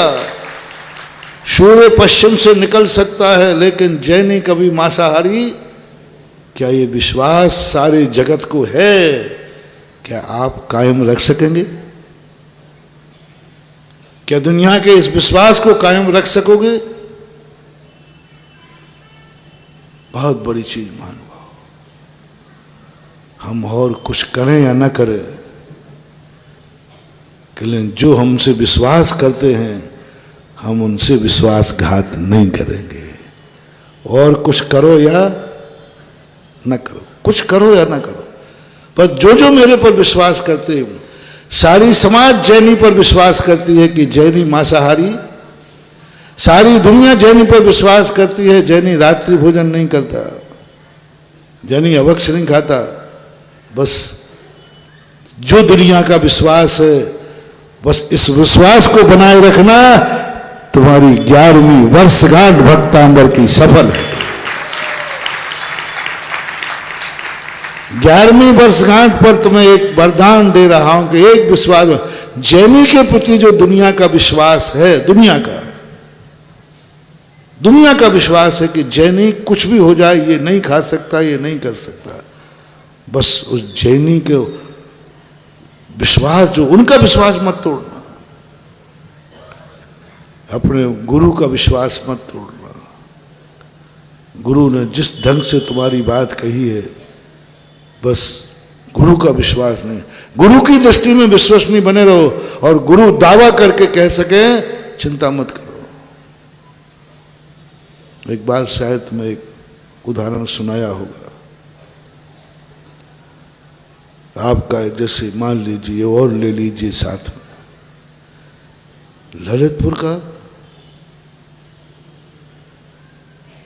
सूर्य पश्चिम से निकल सकता है लेकिन जैनी कभी मांसाहारी। क्या ये विश्वास सारे जगत को है? क्या आप कायम रख सकेंगे? क्या दुनिया के इस विश्वास को कायम रख सकोगे? बहुत बड़ी चीज मानो। हम और कुछ करें या ना करें, लेकिन जो हमसे विश्वास करते हैं हम उनसे विश्वासघात नहीं करेंगे। और कुछ करो या न करो, कुछ करो या ना करो, पर जो जो मेरे पर विश्वास करते हैं, सारी समाज जैनी पर विश्वास करती है कि जैनी मांसाहारी, सारी दुनिया जैनी पर विश्वास करती है जैनी रात्रि भोजन नहीं करता, जैनी अभक्ष नहीं खाता। बस जो दुनिया का विश्वास है, बस इस विश्वास को बनाए रखना, तुम्हारी 11वीं वर्षगांठ भक्तांबर की सफल है। 11वीं वर्षगांठ पर तुम्हें एक वरदान दे रहा हूं कि एक विश्वास, जैनी के प्रति जो दुनिया का विश्वास है, दुनिया का विश्वास है कि जैनी कुछ भी हो जाए ये नहीं खा सकता, ये नहीं कर सकता, बस उस जैनी के विश्वास, जो उनका विश्वास मत तोड़ना, अपने गुरु का विश्वास मत तोड़ना। गुरु ने जिस ढंग से तुम्हारी बात कही है, बस गुरु का विश्वास नहीं, गुरु की दृष्टि में विश्वसनीय बने रहो, और गुरु दावा करके कह सके चिंता मत करो। एक बार शायद मैं एक उदाहरण सुनाया होगा आपका, जैसे मान लीजिए और ले लीजिए साथ में ललितपुर का,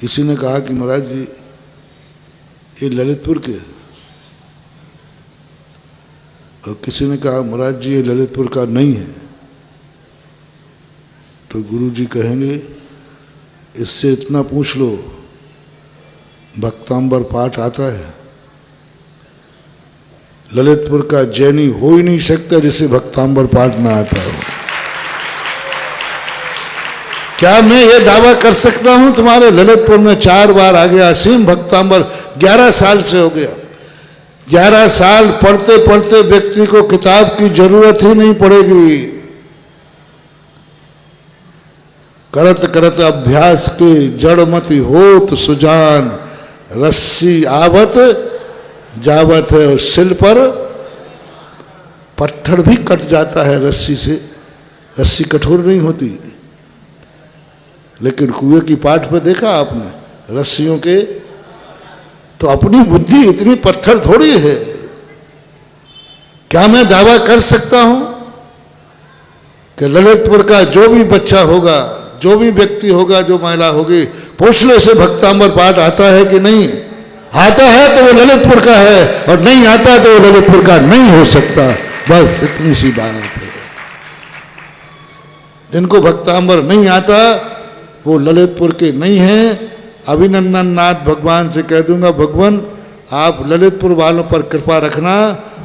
किसी ने कहा कि महाराज जी ये ललितपुर के, और किसी ने कहा महाराज जी ये ललितपुर का नहीं है। तो गुरु जी कहेंगे इससे इतना पूछ लो, भक्तांबर पाठ आता है? ललितपुर का जैनी हो ही नहीं सकता जिसे भक्तांबर पाठ ना आता हो। क्या मैं ये दावा कर सकता हूं तुम्हारे ललितपुर में 4 बार आ गया असीम भक्तांबर, 11 साल से हो गया। 11 साल पढ़ते पढ़ते व्यक्ति को किताब की जरूरत ही नहीं पड़ेगी। करत करत अभ्यास के जड़मति होत सुजान, रस्सी आवत जावत है, और सिल पर पत्थर भी कट जाता है रस्सी से, रस्सी कठोर नहीं होती। लेकिन कुएं की पाठ पे देखा आपने रस्सियों के, तो अपनी बुद्धि इतनी पत्थर थोड़ी है। क्या मैं दावा कर सकता हूं कि ललितपुर का जो भी बच्चा होगा, जो भी व्यक्ति होगा, जो महिला होगी, पूछ लो से भक्तांबर पाठ आता है कि नहीं? आता है तो वो ललितपुर का है, और नहीं आता तो वो ललितपुर का नहीं हो सकता। बस इतनी सी बात है। जिनको भक्तांबर नहीं आता वो ललितपुर के नहीं है। अभिनंदन नाथ भगवान से कह दूंगा, भगवान आप ललितपुर वालों पर कृपा रखना,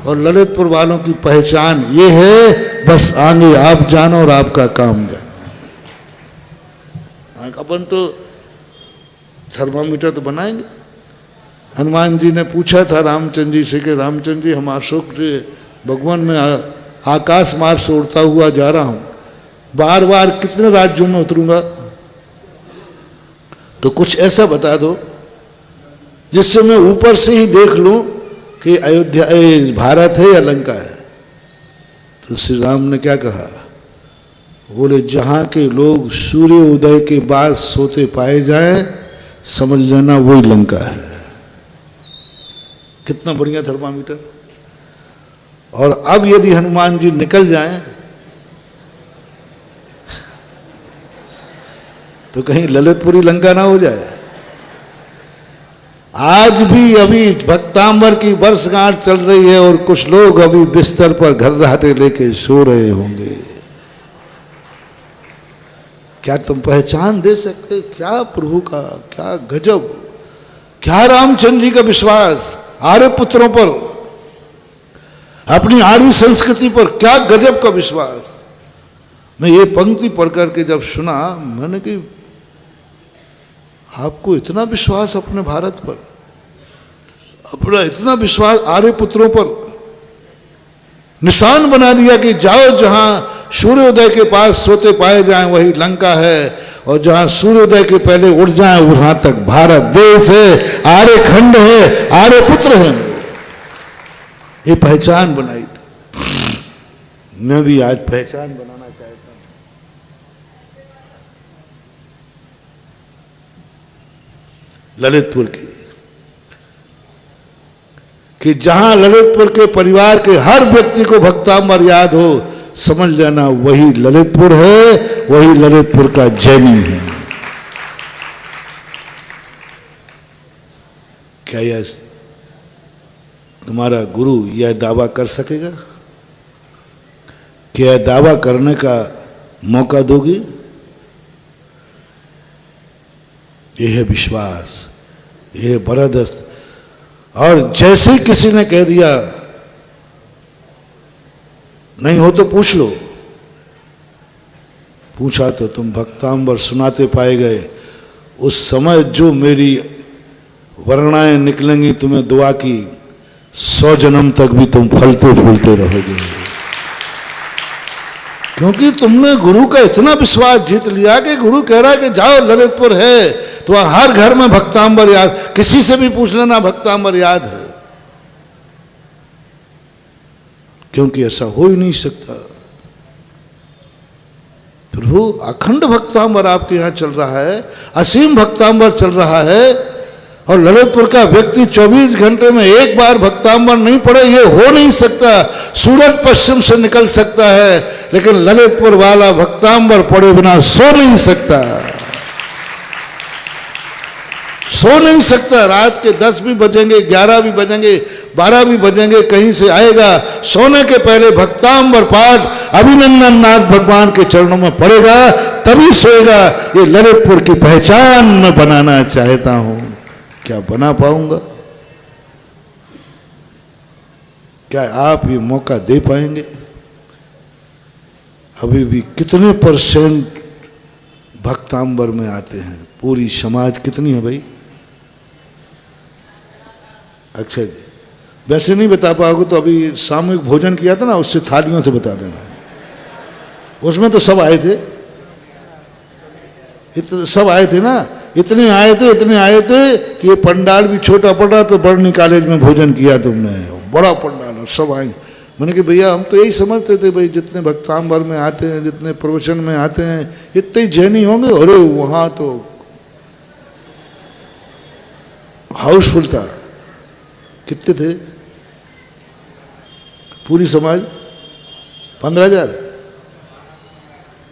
और ललितपुर वालों की पहचान ये है, बस आगे आप जानो और आपका काम जानो। अपन तो थर्मामीटर तो बनाएंगे। हनुमान जी ने पूछा था रामचंद्र जी से कि रामचंद्र जी हम अशोक जी भगवान में आकाश मार्ग से उड़ता हुआ जा रहा हूं, बार बार कितने राज्यों में उतरूंगा? तो कुछ ऐसा बता दो जिससे मैं ऊपर से ही देख लूं कि अयोध्या भारत है या लंका है। तो श्री राम ने क्या कहा? बोले जहां के लोग सूर्य उदय के बाद सोते पाए जाएं, समझ लेना वही लंका है। कितना बढ़िया थर्मामीटर। और अब यदि हनुमान जी निकल जाएं तो कहीं ललितपुरी लंका ना हो जाए। आज भी अभी भक्तांबर की वर्षगांठ चल रही है और कुछ लोग अभी बिस्तर पर घर्राटे लेके सो रहे होंगे। क्या तुम पहचान दे सकते? क्या प्रभु का, क्या गजब, क्या रामचंद्र जी का विश्वास आर्य पुत्रों पर, अपनी आर्य संस्कृति पर, क्या गजब का विश्वास। मैं ये पंक्ति पढ़ करके जब सुना, मैंने कि आपको इतना विश्वास अपने भारत पर, अपना इतना विश्वास आर्य पुत्रों पर, निशान बना दिया कि जाओ जहां सूर्योदय के पास सोते पाए जाएं वही लंका है, और जहां सूर्योदय के पहले उड़ जाएं वहां तक भारत देश है, आर्य खंड है, आर्य पुत्र है। ये पहचान बनाई थी। मैं भी आज पहचान बनाना चाहता हूं। ललितपुर की कि जहां ललितपुर के परिवार के हर व्यक्ति को भक्तांबर याद हो, समझ लेना वही ललितपुर है, वही ललितपुर का जैनी है। क्या यह तुम्हारा गुरु यह दावा कर सकेगा? क्या दावा करने का मौका दोगे? यह है विश्वास, यह है बरदस्त। और जैसे ही किसी ने कह दिया नहीं हो तो पूछ लो, पूछा तो तुम भक्तांबर सुनाते पाए गए, उस समय जो मेरी वर्णाएं निकलेंगी तुम्हें दुआ की, 100 जन्म तक भी तुम फलते फूलते रहोगे। क्योंकि तुमने गुरु का इतना विश्वास जीत लिया कि गुरु कह रहा है कि जाओ ललितपुर है, तो हर घर में भक्तांबर याद, किसी से भी पूछ लेना भक्तांबर याद है। क्योंकि ऐसा हो ही नहीं सकता। प्रभु अखंड भक्तांबर आपके यहां चल रहा है, असीम भक्तांबर चल रहा है, और ललितपुर का व्यक्ति 24 घंटे में एक बार भक्तांबर नहीं पड़े, ये हो नहीं सकता। सूरज पश्चिम से निकल सकता है, लेकिन ललितपुर वाला भक्तांबर पड़े बिना सो नहीं सकता, सो नहीं सकता। रात के 10 भी बजेंगे, 11 भी बजेंगे, 12 भी बजेंगे, कहीं से आएगा, सोने के पहले भक्तांबर पाठ अभिनंदन नाथ भगवान के चरणों में पड़ेगा, तभी सोएगा। ये ललितपुर की पहचान मैं बनाना चाहता हूं। क्या बना पाऊंगा? क्या आप ये मौका दे पाएंगे? अभी भी कितने % भक्तांबर में आते हैं? पूरी समाज कितनी है भाई? अक्षय जी, वैसे नहीं बता पाओगे तो अभी सामूहिक भोजन किया था ना, उससे थालियों से बता देना। उसमें तो सब आए थे, सब आए थे ना, इतने आए थे कि ये पंडाल भी छोटा पड़ा, तो बड़नी कॉलेज में भोजन किया तुमने, बड़ा पंडाल, और सब आए। मैंने कहा भैया हम तो यही समझते थे भाई, जितने भक्तांबर में आते हैं, जितने प्रवचन में आते हैं, इतने ही जैनी होंगे। अरे वहां तो हाउसफुल था। कितने थे? पूरी समाज 15,000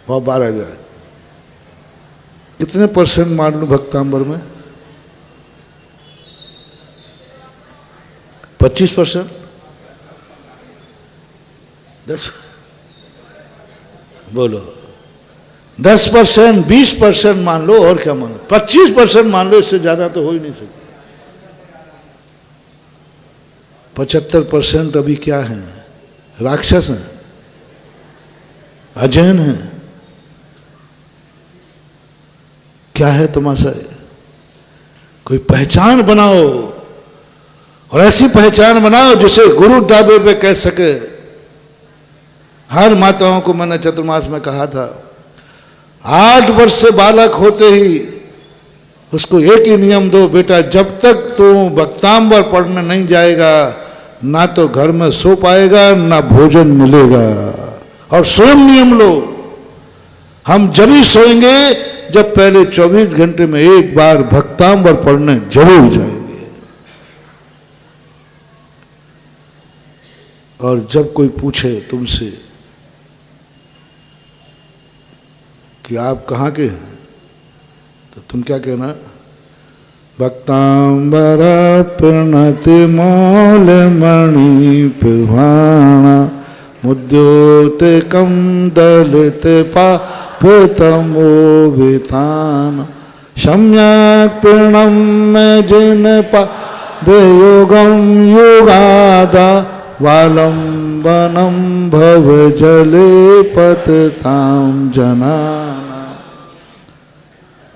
और 12,000। कितने % मान लो भक्तांबर में? 25%? 10? बोलो 10%, 20% मान लो, और क्या मानो, 25% मान लो, इससे ज्यादा तो हो ही नहीं सकता। 75% अभी क्या हैं? राक्षस हैं, अजैन हैं। क्या है तमाशा? कोई पहचान बनाओ, और ऐसी पहचान बनाओ जिसे गुरु दावे पे कह सके। हर माताओं को मैंने चतुर्मास में कहा था, 8 वर्ष से बालक होते ही उसको एक ही नियम दो, बेटा जब तक तू भक्तांबर पढ़ने नहीं जाएगा, ना तो घर में सो पाएगा, ना भोजन मिलेगा। और स्वयं नियम लो, हम जब ही सोएंगे जब पहले 24 घंटे में एक बार भक्तांबर पढ़ने जरूर जाएंगे। और जब कोई पूछे तुमसे कि आप कहाँ के हैं, तो तुम क्या कहना? भक्तांबर प्रणति मौल मणि पिर्वाणा मुद्योते कम दलित पापतमो वितान सम्यक प्रणम में जिन पाद योगम योगादा वालंबनम भव जले पतताम जनाना।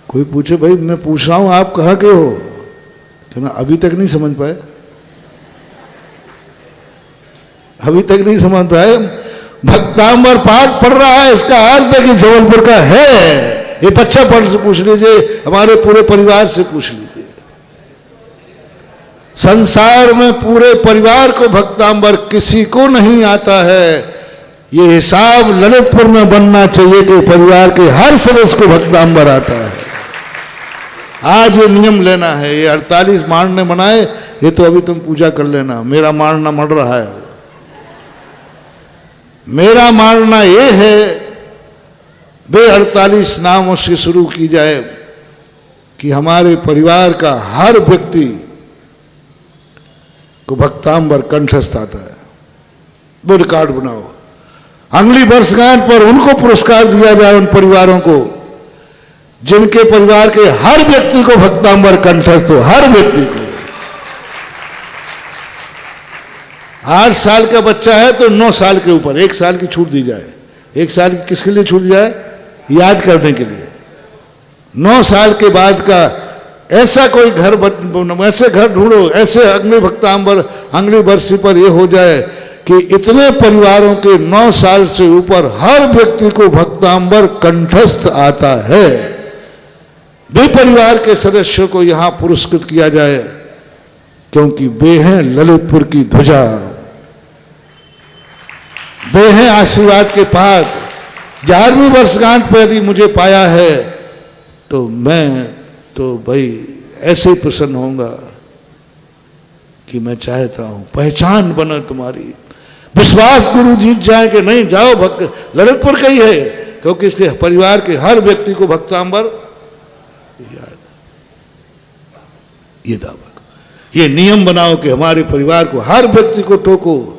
कोई पूछे भाई मैं पूछ रहा हूं आप कहाँ के हो, कहना अभी तक नहीं समझ पाए, अभी तक नहीं समझ पाए। भक्तांबर पाठ पढ़ रहा है, इसका अर्थ है कि जबलपुर का है। ये बच्चा पढ़ से पूछ लीजिए, हमारे पूरे परिवार से पूछ लीजिए। संसार में पूरे परिवार को भक्तांबर किसी को नहीं आता है। ये हिसाब ललितपुर में बनना चाहिए कि परिवार के हर सदस्य को भक्तांबर आता है। आज ये नियम लेना है। ये 48 मांड ने बनाए, ये तो अभी तुम पूजा कर लेना, मेरा मारना मर रहा है। मेरा मारना ये है, वे 48 नामों से शुरू की जाए कि हमारे परिवार का हर व्यक्ति को भक्तांबर कंठस्थ आता है। वो रिकॉर्ड बनाओ, अगली वर्षगांठ पर उनको पुरस्कार दिया जाए, उन परिवारों को जिनके परिवार के हर व्यक्ति को भक्तांबर कंठस्थ हो, हर व्यक्ति को। 8 साल का बच्चा है तो 9 साल के ऊपर 1 साल की छूट दी जाए। 1 साल की किसके लिए छूट दी जाए? याद करने के लिए। 9 साल के बाद का ऐसा कोई घर, ऐसे घर ढूंढो, ऐसे अगले भक्तांबर अगली वर्षी पर यह हो जाए कि इतने परिवारों के 9 साल से ऊपर हर व्यक्ति को भक्तांबर कंठस्थ आता है। वे परिवार के सदस्यों को यहां पुरस्कृत किया जाए, क्योंकि वे हैं ललितपुर की ध्वजा, वे हैं आशीर्वाद के पात्र। 11वीं वर्षगांठ पर यदि मुझे पाया है तो मैं तो भाई ऐसे प्रसन्न होऊंगा कि मैं चाहता हूं पहचान बने तुम्हारी, विश्वास गुरु जीत जाए कि नहीं, जाओ भक्त ललितपुर का ही है, क्योंकि इसके परिवार के हर व्यक्ति को भक्तांबर याद। ये दावा, ये नियम बनाओ कि हमारे परिवार को हर व्यक्ति को टोको।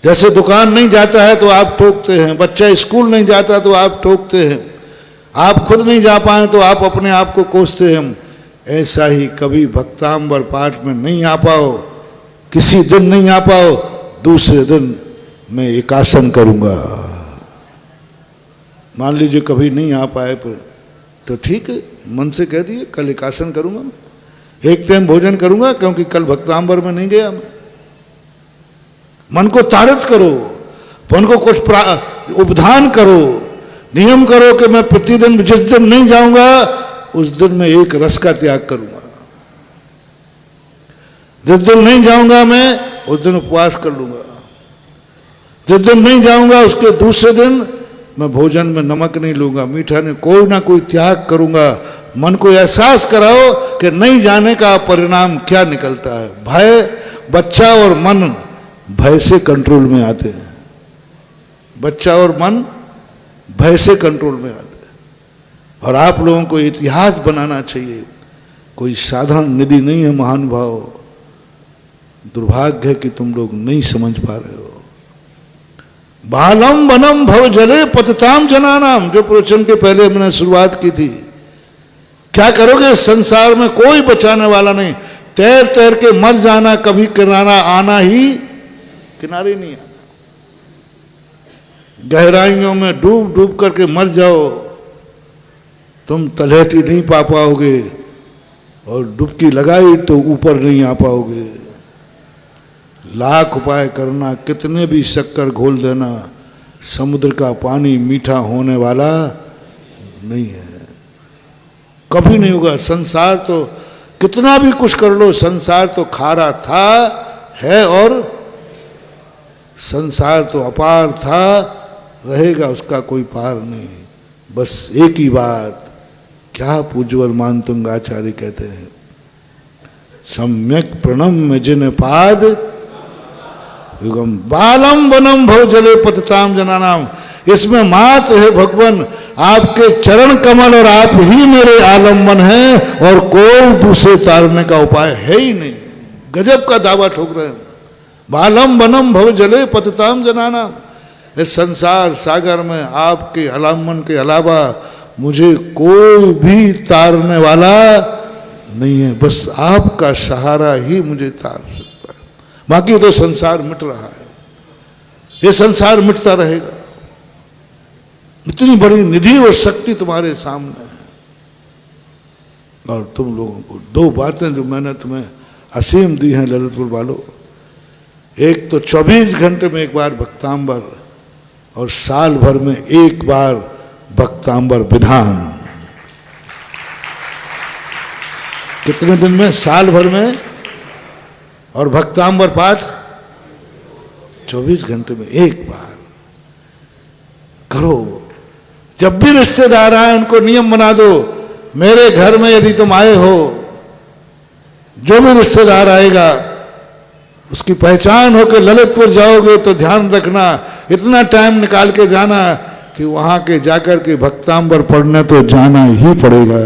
जैसे दुकान नहीं जाता है तो आप टोकते हैं, बच्चा स्कूल नहीं जाता तो आप टोकते हैं, आप खुद नहीं जा पाए तो आप अपने आप को कोसते हैं। ऐसा ही कभी भक्तांबर पाठ में नहीं आ पाओ, किसी दिन नहीं आ पाओ, दूसरे दिन मैं एकासन करूंगा। मान लीजिए कभी नहीं आ पाए तो ठीक है, मन से कह दिए कल एकासन करूंगा, मैं एक टाइम भोजन करूंगा क्योंकि कल भक्तांबर में नहीं गया मैं। मन को ताड़ित करो, मन को कुछ उपधान करो, नियम करो कि मैं प्रतिदिन जिस दिन नहीं जाऊंगा उस दिन मैं एक रस का त्याग करूंगा, जिस दिन नहीं जाऊंगा मैं उस दिन उपवास कर लूंगा, जिस दिन नहीं जाऊंगा उसके दूसरे दिन मैं भोजन में नमक नहीं लूंगा, मीठा नहीं, कोई ना कोई त्याग करूंगा। मन को एहसास कराओ कि नहीं जाने का परिणाम क्या निकलता है। भय, बच्चा और मन भय से कंट्रोल में आते हैं, बच्चा और मन भय से कंट्रोल में आते हैं। और आप लोगों को इतिहास बनाना चाहिए, कोई साधारण निधि नहीं है महानुभाव। दुर्भाग्य है कि तुम लोग नहीं समझ पा रहे हो। बालम वनम भव जले पतताम जनानाम, जो प्रवचन के पहले हमने शुरुआत की थी। क्या करोगे? संसार में कोई बचाने वाला नहीं, तैर तैर के मर जाना, कभी किनारा आना ही किनारे नहीं आना। गहराइयों में डूब डूब करके मर जाओ, तुम तलहटी नहीं पा पाओगे, और डुबकी लगाई तो ऊपर नहीं आ पाओगे। लाख उपाय करना, कितने भी शक्कर घोल देना, समुद्र का पानी मीठा होने वाला नहीं है, कभी नहीं होगा। संसार तो कितना भी कुछ कर लो, संसार तो खारा था, है, और संसार तो अपार था, रहेगा, उसका कोई पार नहीं। बस एक ही बात, क्या पूज्यवर मानतुंग आचार्य कहते हैं, सम्यक प्रणम्य जिन पाद युगम बालम वनम भव जले पतताम जनानाम। इसमें मात्र है भगवान आपके चरण कमल, और आप ही मेरे आलम्बन हैं, और कोई दूसरे तारने का उपाय है ही नहीं। गजब का दावा ठोक रहे हैं। बालम वनम भव जले पतताम जनानाम। इस संसार सागर में आपके आलम्बन के अलावा मुझे कोई भी तारने वाला नहीं है, बस आपका सहारा ही मुझे तार सकता है। बाकी तो संसार मिट रहा है, ये संसार मिटता रहेगा। इतनी बड़ी निधि और शक्ति तुम्हारे सामने है। और तुम लोगों को 2 बातें जो मैंने तुम्हें असीम दी हैं ललितपुर वालों, एक तो 24 घंटे में एक बार भक्तांबर, और साल भर में एक बार भक्तांबर विधान। कितने दिन में? साल भर में। और भक्तांबर पाठ 24 घंटे में एक बार करो। जब भी रिश्तेदार आए उनको नियम बना दो, मेरे घर में यदि तुम आए हो, जो भी रिश्तेदार आएगा उसकी पहचान होकर ललितपुर जाओगे तो ध्यान रखना, इतना टाइम निकाल के जाना कि वहां के जाकर के भक्तांबर पढ़ने तो जाना ही पड़ेगा।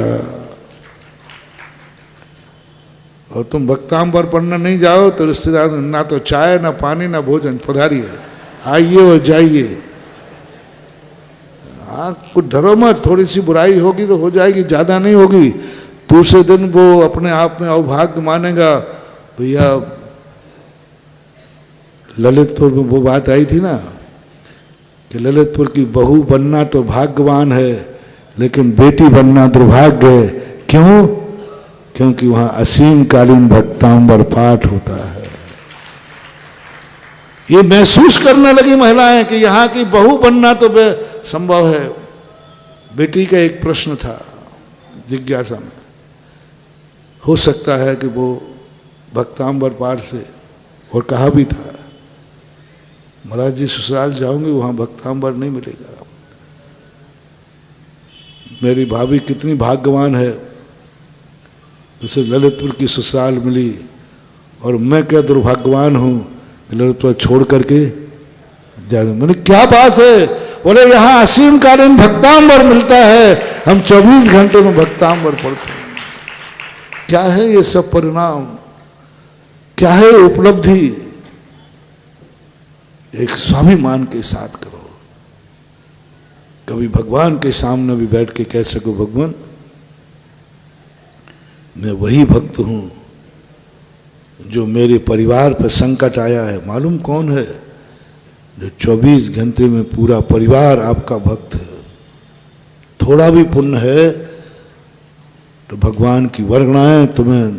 और तुम भक्तांबर पढ़ने नहीं जाओ तो रिश्तेदार ना तो चाय ना पानी ना भोजन, पधारिए आइए और जाइए। हाँ कुछ धरो मत, थोड़ी सी बुराई होगी तो हो जाएगी, ज्यादा नहीं होगी। दूसरे दिन वो अपने आप में अभाग्य मानेगा। भैया ललितपुर में वो बात आई थी ना कि ललितपुर की बहू बनना तो भाग्यवान है लेकिन बेटी बनना दुर्भाग्य है। क्यों? क्योंकि वहां असीम कालीन भक्तांबर पाठ होता है। ये महसूस करने लगी महिलाएं कि यहाँ की बहू बनना तो संभव है। बेटी का एक प्रश्न था जिज्ञासा में, हो सकता है कि वो भक्तांबर पाठ से, और कहा भी था महाराज जी ससुराल जाऊंगे वहां भक्तांबर नहीं मिलेगा। मेरी भाभी कितनी भाग्यवान है, उसे ललितपुर की ससुराल मिली, और मैं क्या दुर्भाग्यवान हूं कि ललितपुर छोड़ करके जा रहा हूं। मैंने क्या बात है? बोले यहाँ असीम कालीन भक्तांबर मिलता है, हम 24 घंटे में भक्तांबर पढ़ते हैं। क्या है ये सब परिणाम, क्या है उपलब्धि? एक स्वाभिमान के साथ करो। कभी भगवान के सामने भी बैठ के कह सको भगवान मैं वही भक्त हूं जो मेरे परिवार पर संकट आया है। मालूम कौन है? जो 24 घंटे में पूरा परिवार आपका भक्त है। थोड़ा भी पुण्य है तो भगवान की वरगणाएं तुम्हें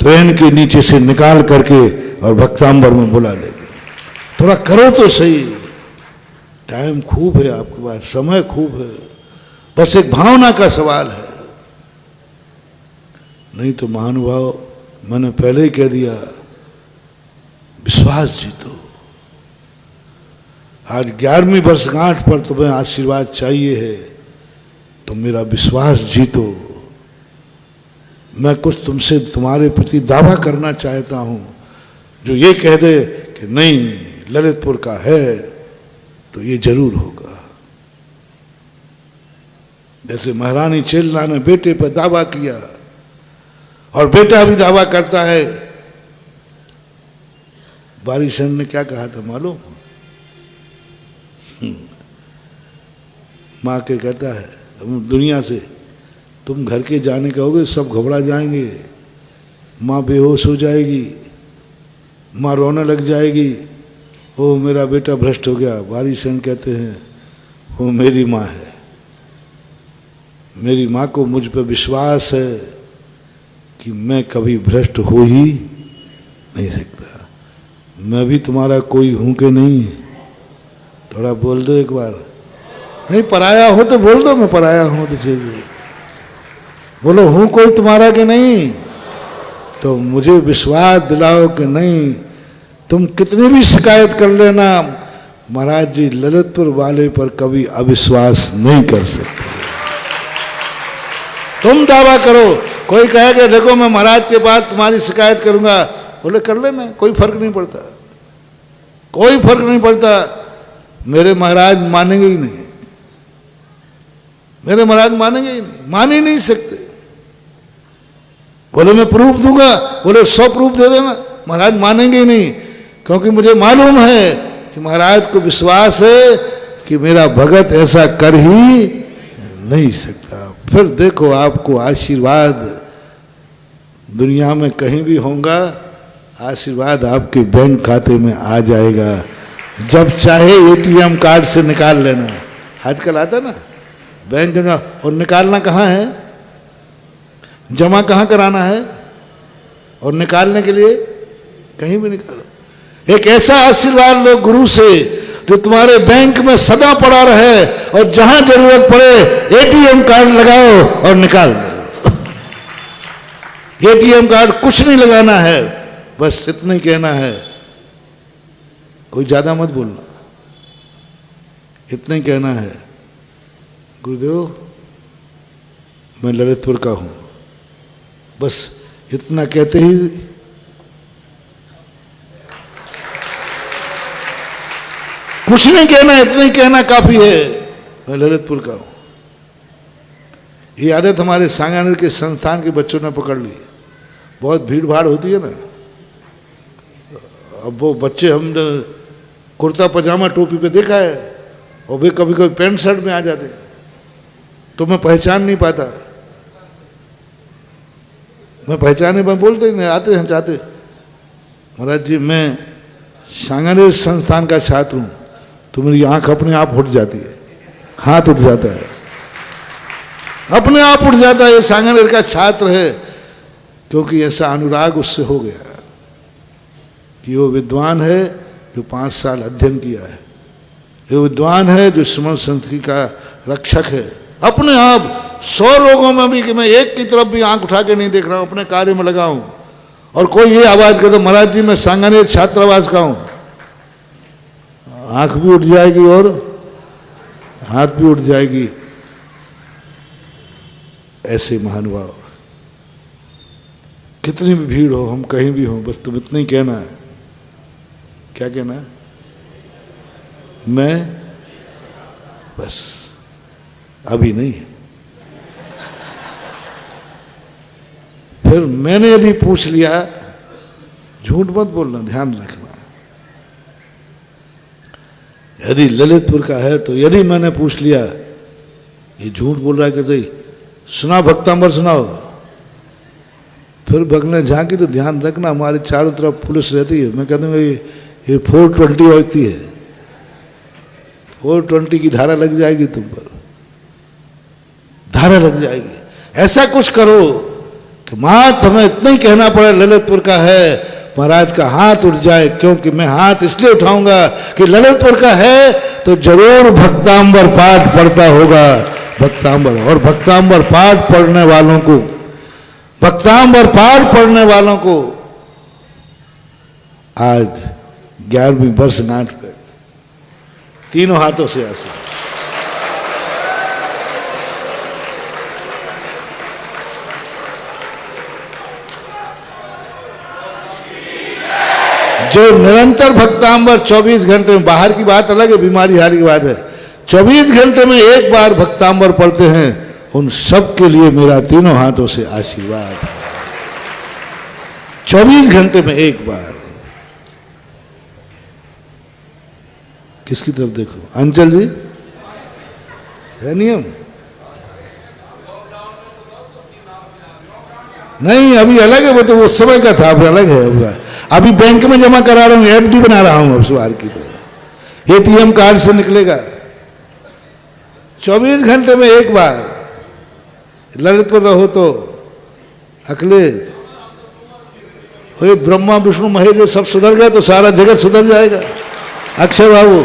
ट्रेन के नीचे से निकाल करके और भक्तांबर में बुला लेगी। थोड़ा करो तो सही। टाइम खूब है आपके पास, समय खूब है, बस एक भावना का सवाल है। नहीं तो महानुभाव, मैंने पहले ही कह दिया, विश्वास जीतो। आज 11वीं वर्षगांठ पर तुम्हें आशीर्वाद चाहिए है तो मेरा विश्वास जीतो। मैं कुछ तुमसे तुम्हारे प्रति दावा करना चाहता हूं, जो ये कह दे कि नहीं ललितपुर का है तो ये जरूर होगा। जैसे महारानी चेल्ला ने बेटे पर दावा किया और बेटा भी दावा करता है। बारिशन ने क्या कहा था मालूम? माँ के कहता है दुनिया से तुम घर के जाने कहोगे सब घबरा जाएंगे, माँ बेहोश हो जाएगी, माँ रोने लग जाएगी, ओ मेरा बेटा भ्रष्ट हो गया। बारिशन कहते हैं वो मेरी माँ है, मेरी माँ को मुझ पर विश्वास है कि मैं कभी भ्रष्ट हो ही नहीं सकता। मैं भी तुम्हारा कोई हूं कि नहीं? थोड़ा बोल दो एक बार। नहीं पराया हो तो बोल दो, मैं पराया हूं तो चाहिए। बोलो हूं कोई तुम्हारा कि नहीं? तो मुझे विश्वास दिलाओ कि नहीं। तुम कितनी भी शिकायत कर लेना, महाराज जी ललितपुर वाले पर कभी अविश्वास नहीं कर सकते। तुम दावा करो। कोई कहेगा देखो मैं महाराज के पास तुम्हारी शिकायत करूंगा, बोले कर लेना, कोई फर्क नहीं पड़ता, कोई फर्क नहीं पड़ता। मेरे महाराज मानेंगे ही नहीं, मेरे महाराज मानेंगे ही नहीं, मान ही नहीं सकते। बोले मैं प्रूफ दूंगा, बोले 100 प्रूफ दे देना, महाराज मानेंगे ही नहीं। क्योंकि मुझे मालूम है कि महाराज को विश्वास है कि मेरा भगत ऐसा कर ही नहीं सकता। फिर देखो आपको आशीर्वाद दुनिया में कहीं भी होगा, आशीर्वाद आपके बैंक खाते में आ जाएगा। जब चाहे एटीएम कार्ड से निकाल लेना। आजकल आता ना बैंक में, और निकालना कहाँ है, जमा कहाँ कराना है, और निकालने के लिए कहीं भी निकालो। एक ऐसा आशीर्वाद लो गुरु से जो तुम्हारे बैंक में सदा पड़ा रहे, और जहां जरूरत पड़े एटीएम कार्ड लगाओ और निकाल दो। एटीएम कार्ड कुछ नहीं लगाना है, बस इतना ही कहना है, कोई ज्यादा मत बोलना, इतना ही कहना है गुरुदेव मैं ललितपुर का हूं, बस इतना कहते ही कुछ नहीं कहना, इतना ही कहना काफी है, मैं ललितपुर का हूं। ये आदत हमारे सांगानेर के संस्थान के बच्चों ने पकड़ ली। बहुत भीड़ भाड़ होती है ना, अब वो बच्चे हम कुर्ता पजामा टोपी पे देखा है, और वे कभी कभी पैंट शर्ट में आ जाते, तो मैं पहचान नहीं पाता, मैं पहचाने में बोलते ही नहीं, आते हैं चाहते, महाराज जी मैं सांगानेर संस्थान का छात्र हूं, तो मेरी आंख अपने आप उठ जाती है, हाथ उठ जाता है, अपने आप उठ जाता है, ये सांगानेर का छात्र है, क्योंकि ऐसा अनुराग उससे हो गया कि वो विद्वान है जो 5 साल अध्ययन किया है, ये विद्वान है जो स्मरण संस्कृति का रक्षक है। अपने आप 100 लोगों में भी कि मैं एक की तरफ भी आंख उठा के नहीं देख रहा हूं, अपने कार्य में लगा हूं, और कोई ये आवाज करे तो महाराज जी मैं सांगानेर छात्रावास का हूं, आंख भी उठ जाएगी और हाथ भी उठ जाएगी। ऐसे महानुभाव, कितनी भी भीड़ हो, हम कहीं भी हो, बस तुम इतना ही कहना है। क्या कहना है? मैं बस अभी नहीं। फिर मैंने यदि पूछ लिया, झूठ मत बोलना, ध्यान रखना, यदि ललितपुर का है तो यदि मैंने पूछ लिया ये झूठ बोल रहा है कि सही, सुना भक्तांबर सुनाओ, फिर भगने झांकी तो ध्यान रखना, हमारे चारों तरफ पुलिस रहती है, मैं कह दूंगा ये 420 व्यक्ति है, 420 की धारा लग जाएगी तुम पर, धारा लग जाएगी। ऐसा कुछ करो कि मात हमें इतना ही कहना पड़े ललितपुर का है, महाराज का हाथ उठ जाए, क्योंकि मैं हाथ इसलिए उठाऊंगा कि ललितपुर का है तो जरूर भक्तांबर पाठ पढ़ता होगा, भक्तांबर, और भक्तांबर पाठ पढ़ने वालों को, भक्तांबर पाठ पढ़ने वालों को आज 11वीं वर्षगांठ पे तीनों हाथों से आशीर्वाद। जो निरंतर भक्तांबर 24 घंटे में, बाहर की बात अलग है, बीमारी हारी की बात है, 24 घंटे में एक बार भक्तांबर पढ़ते हैं, उन सब के लिए मेरा तीनों हाथों से आशीर्वाद है। 24 घंटे में एक बार। किसकी तरफ देखो? अंचल जी है नियम? नहीं, अभी अलग है, वो तो वो समय का था, अभी अलग है। अभी बैंक में जमा करा रहा हूँ, एफडी बना रहा हूँ, अब सवार की तो एटीएम कार्ड से निकलेगा। 24 घंटे में एक बार ललितपुर रहो तो अखिलेश, ब्रह्मा विष्णु महेश सब सुधर गए तो सारा जगत सुधर जाएगा। अक्षय बाबू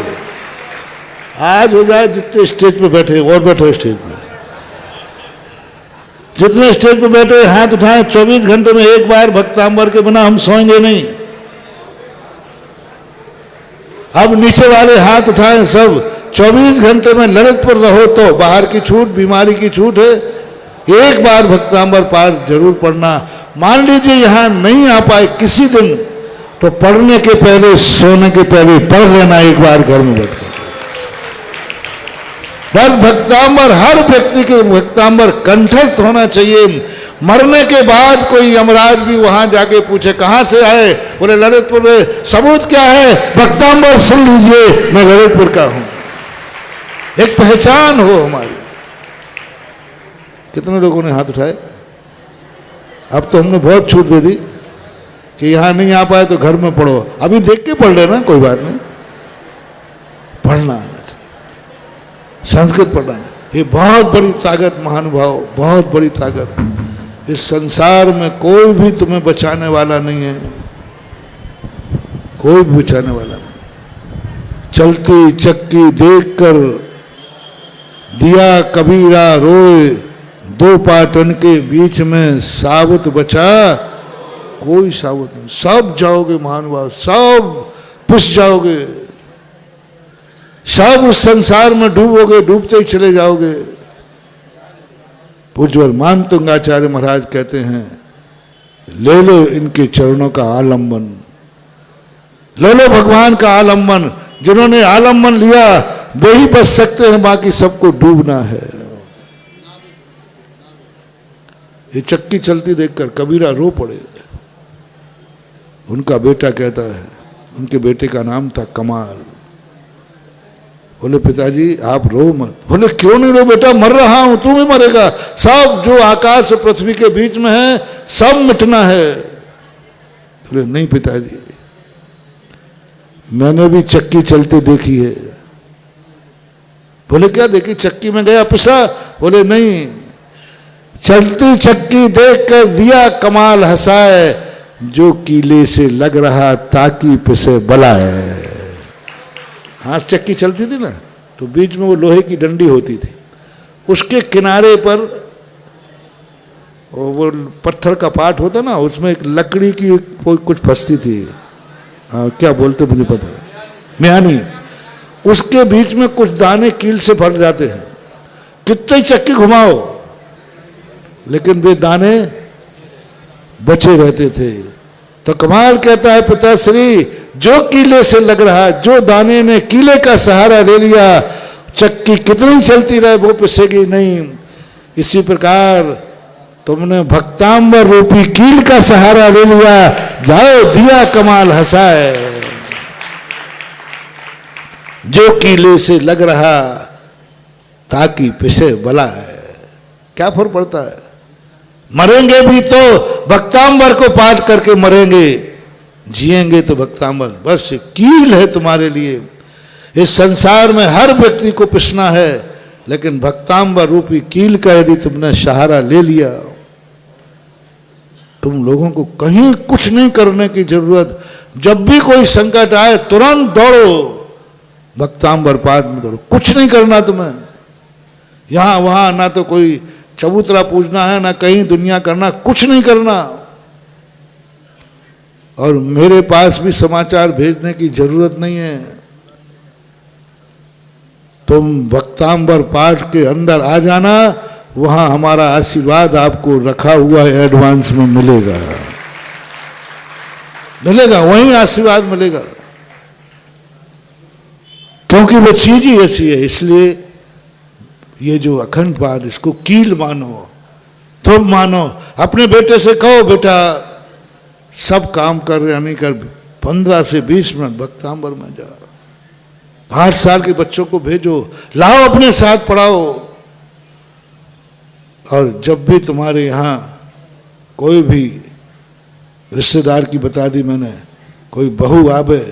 आज हो जाए, जितने स्टेज पे बैठे और बैठो, स्टेज पे जितने स्टेज पे बैठे हाथ उठाएं, 24 घंटे में एक बार भक्तांबर के बिना हम सोएंगे नहीं। अब नीचे वाले हाथ उठाएं सब, 24 घंटे में ललितपुर रहो तो बाहर की छूट, बीमारी की छूट है, एक बार भक्तांबर पाठ जरूर पढ़ना। मान लीजिए यहां नहीं आ पाए किसी दिन, तो पढ़ने के पहले, सोने के पहले पढ़ लेना एक बार घर में बैठकर। बस भक्तांबर, हर व्यक्ति के भक्तांबर कंठस्थ होना चाहिए। मरने के बाद कोई यमराज भी वहां जाके पूछे कहां से आए, बोले ललितपुर में, सबूत क्या है? भक्तांबर सुन लीजिए, मैं ललितपुर का हूं। एक पहचान हो हमारी। कितने लोगों ने हाथ उठाए? अब तो हमने बहुत छूट दे दी कि यहां नहीं आ पाए तो घर में पढ़ो, अभी देख के पढ़ लेना, कोई बात नहीं, पढ़ना आना चाहिए, संस्कृत पढ़ना। ये बहुत बड़ी ताकत महानुभाव, बहुत बड़ी ताकत। इस संसार में कोई भी तुम्हें बचाने वाला नहीं है, कोई भी बचाने वाला नहीं। चलती चक्की देखकर दिया कबीरा रोए, 2 पाटन के बीच में साबुत बचा कोई साबुत नहीं। सब जाओगे महानुभाव, सब पिस जाओगे, सब उस संसार में डूबोगे, डूबते ही चले जाओगे। पूज्यवर मानतुंगाचार्य महाराज कहते हैं ले लो इनके चरणों का आलम्बन, ले लो भगवान का आलम्बन। जिन्होंने आलम्बन लिया वे ही बच सकते हैं, बाकी सबको डूबना है। ये चक्की चलती देखकर कबीरा रो पड़े। उनका बेटा कहता है, उनके बेटे का नाम था कमाल। बोले पिताजी आप रो मत। बोले क्यों नहीं रो बेटा, मर रहा हूं, तू भी मरेगा। सब जो आकाश और पृथ्वी के बीच में है सब मिटना है। बोले नहीं पिताजी, मैंने भी चक्की चलती देखी है। बोले क्या देखी, चक्की में गया पिसा। बोले नहीं, चलती चक्की देखकर दिया कमाल हंसाए, जो कीले से लग रहा ताकि पिसे बलाए। हाथ चक्की चलती थी ना, तो बीच में वो लोहे की डंडी होती थी, उसके किनारे पर वो पत्थर का पार्ट होता ना, उसमें एक लकड़ी की कुछ फंसती थी, क्या बोलते मुझे पता नहीं, म्यानी। उसके बीच में कुछ दाने कील से भर जाते हैं, कितनी चक्की घुमाओ लेकिन वे दाने बचे रहते थे। तो कमाल कहता है पिताश्री, जो कीले से लग रहा, जो दाने ने कीले का सहारा ले लिया, चक्की कितनी चलती रहे वो पिसेगी नहीं। इसी प्रकार तुमने भक्तांबर रूपी कील का सहारा ले लिया, जाओ दिया कमाल हंसाए, जो कीले से लग रहा ताकि पिसे बला है। क्या फर्क पड़ता है, मरेंगे भी तो भक्तांबर को पाठ करके मरेंगे, जिएंगे तो भक्तांबर। बस कील है तुम्हारे लिए। इस संसार में हर व्यक्ति को पिसना है, लेकिन भक्तांबर रूपी कील का यदि तुमने सहारा ले लिया, तुम लोगों को कहीं कुछ नहीं करने की जरूरत। जब भी कोई संकट आए तुरंत दौड़ो भक्तांबर पाद में, दौड़ो। कुछ नहीं करना तुम्हें, यहां वहां ना तो कोई चबूतरा पूजना है, ना कहीं दुनिया करना, कुछ नहीं करना। और मेरे पास भी समाचार भेजने की जरूरत नहीं है। तुम भक्तांबर पाठ के अंदर आ जाना, वहां हमारा आशीर्वाद आपको रखा हुआ है, एडवांस में मिलेगा, मिलेगा, वहीं आशीर्वाद मिलेगा। क्योंकि वो चीज ही ऐसी है। इसलिए ये जो अखंड पाठ, इसको कील मानो, तुम मानो। अपने बेटे से कहो बेटा सब काम कर या नहीं कर, 15 से 20 मिनट भक्तांबर में जा। 8 साल के बच्चों को भेजो, लाओ अपने साथ पढ़ाओ। और जब भी तुम्हारे यहाँ कोई भी रिश्तेदार की बता दी मैंने, कोई बहू आवे,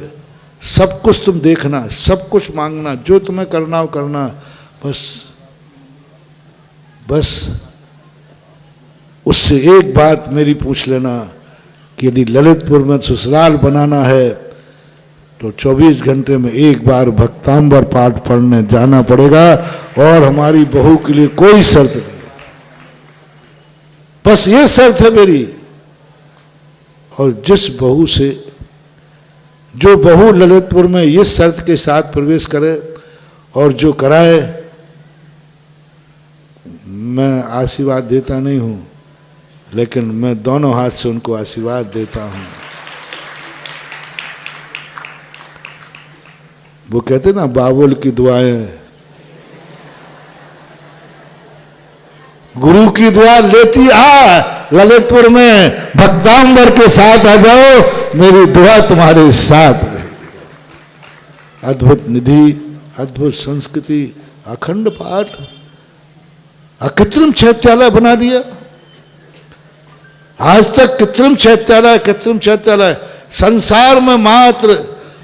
सब कुछ तुम देखना, सब कुछ मांगना, जो तुम्हें करना हो करना। बस उससे एक बात मेरी पूछ लेना कि यदि ललितपुर में ससुराल बनाना है तो 24 घंटे में एक बार भक्तांबर पाठ पढ़ने जाना पड़ेगा, और हमारी बहू के लिए कोई शर्त नहीं, बस ये शर्त है मेरी। और जिस बहू से, जो बहू ललितपुर में इस शर्त के साथ प्रवेश करे और जो कराए, मैं आशीर्वाद देता नहीं हूं, लेकिन मैं दोनों हाथ से उनको आशीर्वाद देता हूं। वो कहते ना बाबुल की दुआएं, गुरु की दुआ लेती आ, ललितपुर में भक्तांबर के साथ आ जाओ, मेरी दुआ तुम्हारे साथ रहेगी। अद्भुत निधि, अद्भुत संस्कृति, अखंड पाठ, कृत्रिम चैत्यालय बना दिया। आज तक कृत्रिम चैत्यालय संसार में मात्र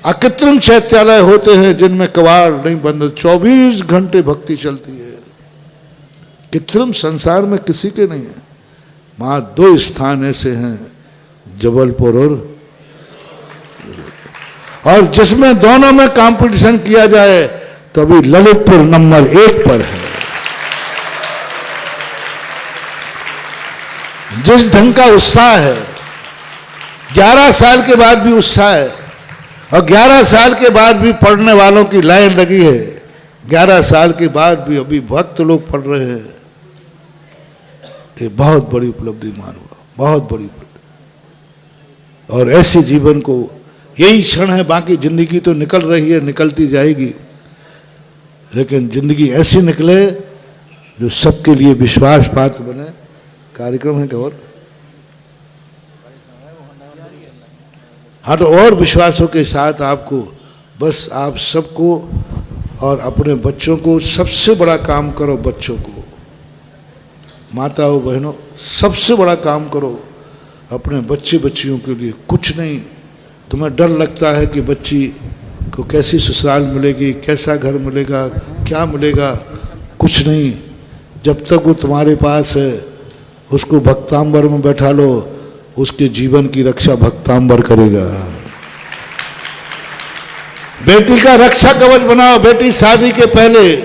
अकृत्रिम चैत्यालय होते हैं जिनमें कबाड़ नहीं बंद, 24 घंटे भक्ति चलती है। कृत्रिम संसार में किसी के नहीं है। वहां 2 स्थान ऐसे हैं, जबलपुर और जिसमें दोनों में कंपटीशन किया जाए तो अभी ललितपुर नंबर 1 पर है। जिस ढंग का उत्साह है, 11 साल के बाद भी उत्साह है, और 11 साल के बाद भी पढ़ने वालों की लाइन लगी है। 11 साल के बाद भी अभी भक्त लोग पढ़ रहे हैं। ये बहुत बड़ी उपलब्धि मानो, बहुत बड़ी उपलब्धि। और ऐसे जीवन को, यही क्षण है, बाकी जिंदगी तो निकल रही है, निकलती जाएगी, लेकिन जिंदगी ऐसी निकले जो सबके लिए विश्वास पात्र बने। कार्यक्रम है क्या और? हाँ, तो और विश्वासों के साथ आपको, बस आप सबको और अपने बच्चों को, सबसे बड़ा काम करो बच्चों को, माताओं बहनों, सबसे बड़ा काम करो अपने बच्चे बच्चियों के लिए। कुछ नहीं, तुम्हें डर लगता है कि बच्ची को कैसी ससुराल मिलेगी, कैसा घर मिलेगा, क्या मिलेगा, कुछ नहीं। जब तक वो तुम्हारे पास है, उसको भक्तांबर में बैठा लो, उसके जीवन की रक्षा भक्तांबर करेगा। बेटी का रक्षा कवच बनाओ। बेटी शादी के पहले,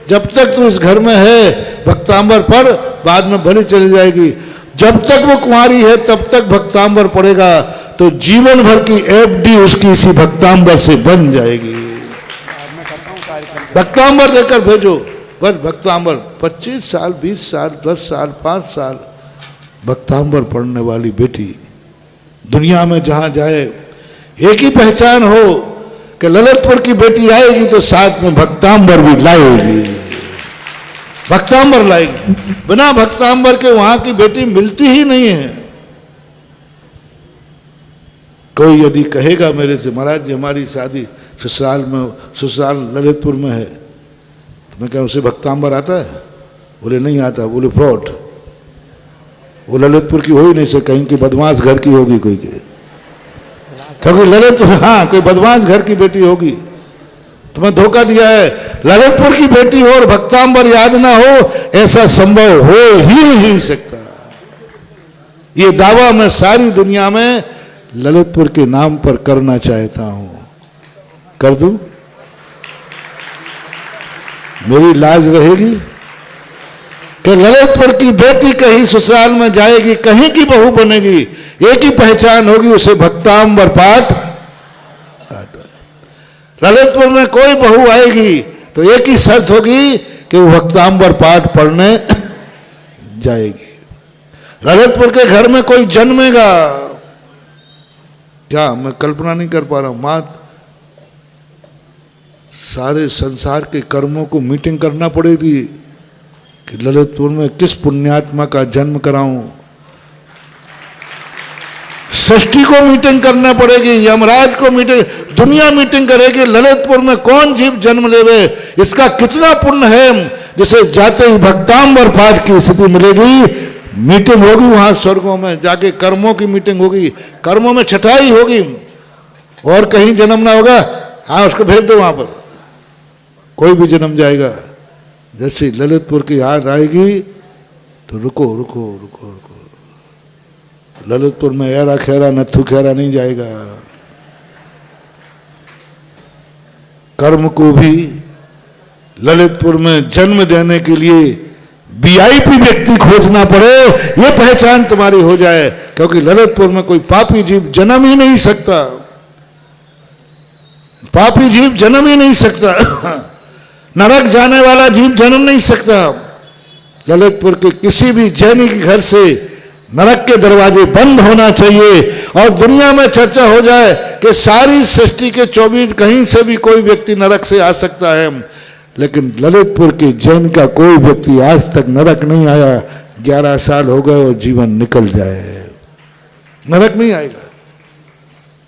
जब तक तू इस घर में है, भक्तांबर पढ़, बाद में भली चली जाएगी। जब तक वो कुंवारी है तब तक भक्तांबर पढ़ेगा, तो जीवन भर की एफडी उसकी इसी भक्तांबर से बन जाएगी। भक्तांबर देकर भेजो, बस भक्तांबर 25 साल, 20 साल, 10 साल, 5 साल भक्तांबर पढ़ने वाली बेटी दुनिया में जहां जाए एक ही पहचान हो कि ललितपुर की बेटी आएगी तो साथ में भक्तांबर भी लाएगी, भक्तांबर लाएगी। बिना भक्तांबर के वहां की बेटी मिलती ही नहीं है। कोई यदि कहेगा मेरे से, महाराज जी हमारी शादी ससुराल ललितपुर में है, तो मैं क्या उसे भक्तांबर आता है? बोले नहीं आता। बोले फ्रॉड, वो ललितपुर की हो ही नहीं सकती, कहीं की बदमाश घर की होगी कोई के, क्योंकि ललितपुर, हाँ कोई बदमाश घर की बेटी होगी। तुम्हें धोखा दिया है। ललितपुर की बेटी हो और भक्तांबर याद ना हो, ऐसा संभव हो ही नहीं सकता। ये दावा मैं सारी दुनिया में ललितपुर के नाम पर करना चाहता हूं। कर दूं? मेरी लाज रहेगी कि ललितपुर की बेटी कहीं ससुराल में जाएगी, कहीं की बहू बनेगी, एक ही पहचान होगी, उसे भक्तांबर पाठ। ललितपुर में कोई बहू आएगी तो एक ही शर्त होगी कि वो भक्तांबर पाठ पढ़ने जाएगी। ललितपुर के घर में कोई जन्मेगा, क्या मैं कल्पना नहीं कर पा रहा हूं। मात सारे संसार के कर्मों को मीटिंग करना पड़ेगी कि ललितपुर में किस पुण्यात्मा का जन्म कराऊं। सृष्टि को मीटिंग करना पड़ेगी, यमराज को मीटिंग, दुनिया मीटिंग करेगी, ललितपुर में कौन जीव जन्म लेवे, इसका कितना पुण्य है, जिसे जाते ही भक्तांबर पाठ की स्थिति मिलेगी। मीटिंग होगी वहां स्वर्गों में जाके, कर्मों की मीटिंग होगी, कर्मों में छटाई होगी। और कहीं जन्म ना होगा, हाँ उसको भेज दो वहां पर, कोई भी जन्म जाएगा। जैसे ललितपुर की याद आएगी तो रुको रुको रुको रुको, ललितपुर में ऐरा खेरा नत्थु खेरा नहीं जाएगा। कर्म को भी ललितपुर में जन्म देने के लिए वीआईपी व्यक्ति खोजना पड़े, ये पहचान तुम्हारी हो जाए, क्योंकि ललितपुर में कोई पापी जीव जन्म ही नहीं सकता, पापी जीव जन्म ही नहीं सकता, नरक जाने वाला जीव जन्म नहीं सकता। ललितपुर के किसी भी जैनी के घर से नरक के दरवाजे बंद होना चाहिए, और दुनिया में चर्चा हो जाए कि सारी सृष्टि के 24 कहीं से भी कोई व्यक्ति नरक से आ सकता है, लेकिन ललितपुर के जैन का कोई व्यक्ति आज तक नरक नहीं आया। 11 साल हो गए और जीवन निकल जाए, नरक नहीं आएगा।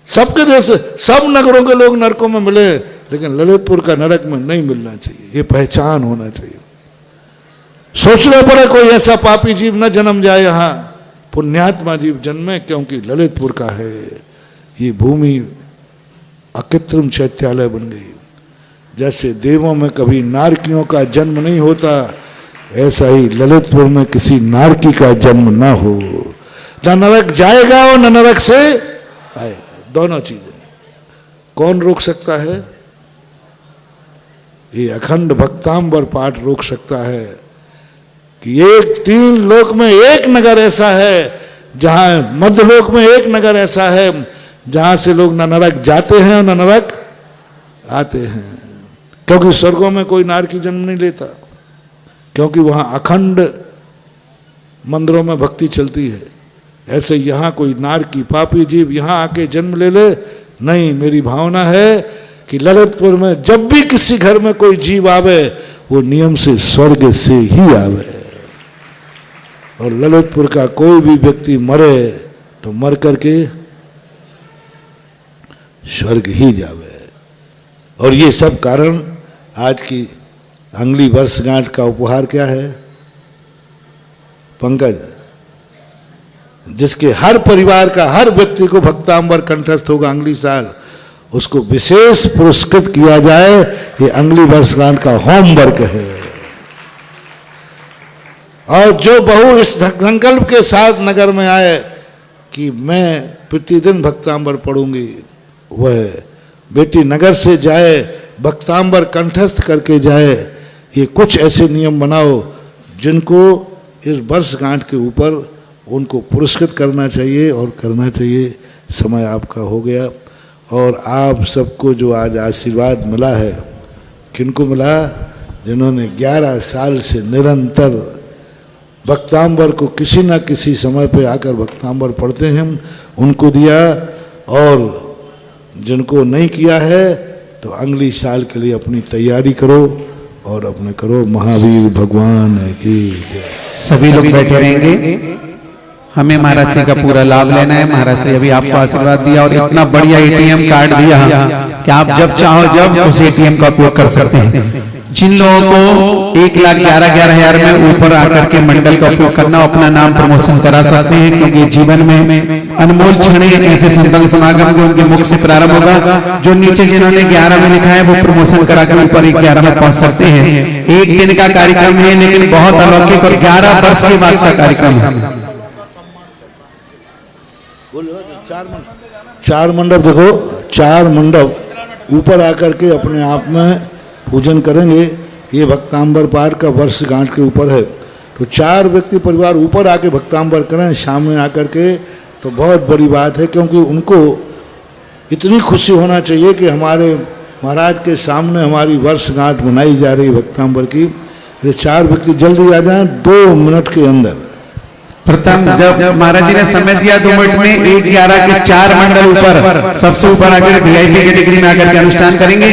सबके देश, सब नगरों के लोग नरकों में मिले, लेकिन ललितपुर का नरक में नहीं मिलना चाहिए, ये पहचान होना चाहिए। सोचना पड़े कोई ऐसा पापी जीव न जन्म जाए यहाँ, पुण्यात्मा जीव जन्मे, क्योंकि ललितपुर का है ये भूमि अकृत्रिम चैत्यालय बन गई। जैसे देवों में कभी नारकियों का जन्म नहीं होता, ऐसा ही ललितपुर में किसी नारकी का जन्म ना हो। न नरक जाएगा और न नरक से आएगा, दोनों चीजें। कौन रोक सकता है? ये अखंड भक्तांबर पाठ रोक सकता है कि एक 3 लोक में एक नगर ऐसा है, जहां मध्यलोक में एक नगर ऐसा है जहां से लोग न नरक जाते हैं और न नरक आते हैं, क्योंकि स्वर्गों में कोई नारकी जन्म नहीं लेता, क्योंकि वहां अखंड मंदिरों में भक्ति चलती है। ऐसे यहाँ कोई नार की पापी जीव यहाँ आके जन्म ले ले, नहीं। मेरी भावना है कि ललितपुर में जब भी किसी घर में कोई जीव आवे वो नियम से स्वर्ग से ही आवे, और ललितपुर का कोई भी व्यक्ति मरे तो मर करके स्वर्ग ही जावे। और ये सब कारण आज की अंगली वर्षगांठ का उपहार क्या है पंकज, जिसके हर परिवार का हर व्यक्ति को भक्तांबर कंठस्थ होगा अंगली साल, उसको विशेष पुरस्कृत किया जाए। ये अंगली वर्षगांठ का होमवर्क है। और जो बहू इस संकल्प के साथ नगर में आए कि मैं प्रतिदिन भक्तांबर पढ़ूंगी, वह बेटी नगर से जाए भक्तांबर कंठस्थ करके जाए। ये कुछ ऐसे नियम बनाओ जिनको इस वर्षगांठ के ऊपर उनको पुरस्कृत करना चाहिए और करना चाहिए। समय आपका हो गया और आप सबको जो आज आशीर्वाद मिला है, किनको मिला? जिन्होंने 11 साल से निरंतर भक्तांबर को किसी न किसी समय पे आकर भक्तांबर पढ़ते हैं, उनको दिया। और जिनको नहीं किया है तो अगली साल के लिए अपनी तैयारी करो और अपने करो। महावीर भगवान की जय। सभी लोग बैठे रहेंगे, हमें महाराज जी का पूरा लाभ लेना है। महाराज जी अभी आपको आशीर्वाद दिया और इतना बढ़िया एटीएम कार्ड दिया कि आप जब चाहो जब उस एटीएम का उपयोग कर सकते हैं। जिन लोगों को 1,11,11,000 में ऊपर आकर के मंडल का उपयोग करना, अपना नाम प्रमोशन करा सकते हैं, क्योंकि जीवन में अनमोल क्षण ऐसे संतन समागम के उनके मुख से प्रारंभ होगा। जो नीचे जिन्होंने 11 में लिखा है वो प्रमोशन करा के ऊपर 11 में पहुंच सकते हैं। एक दिन का कार्यक्रम है लेकिन बहुत अलौकिक और 11 वर्ष के बाद का कार्यक्रम है। चार मंडप देखो, 4 मंडप ऊपर आकर के अपने आप में पूजन करेंगे। ये भक्तांबर पाठ का वर्षगांठ के ऊपर है, तो 4 व्यक्ति परिवार ऊपर आके भक्तांबर करें सामने आकर के, तो बहुत बड़ी बात है। क्योंकि उनको इतनी खुशी होना चाहिए कि हमारे महाराज के सामने हमारी वर्षगांठ मनाई जा रही भक्तांबर की। ये 4 व्यक्ति जल्दी आ जाएं 2 मिनट के अंदर। प्रथम जब महाराज जी ने समय दिया 2 मिनट में 1,11 के 4 मंडल ऊपर सबसे ऊपर आकर वीआईपी कैटेगरी में आकर के अनुष्ठान करेंगे।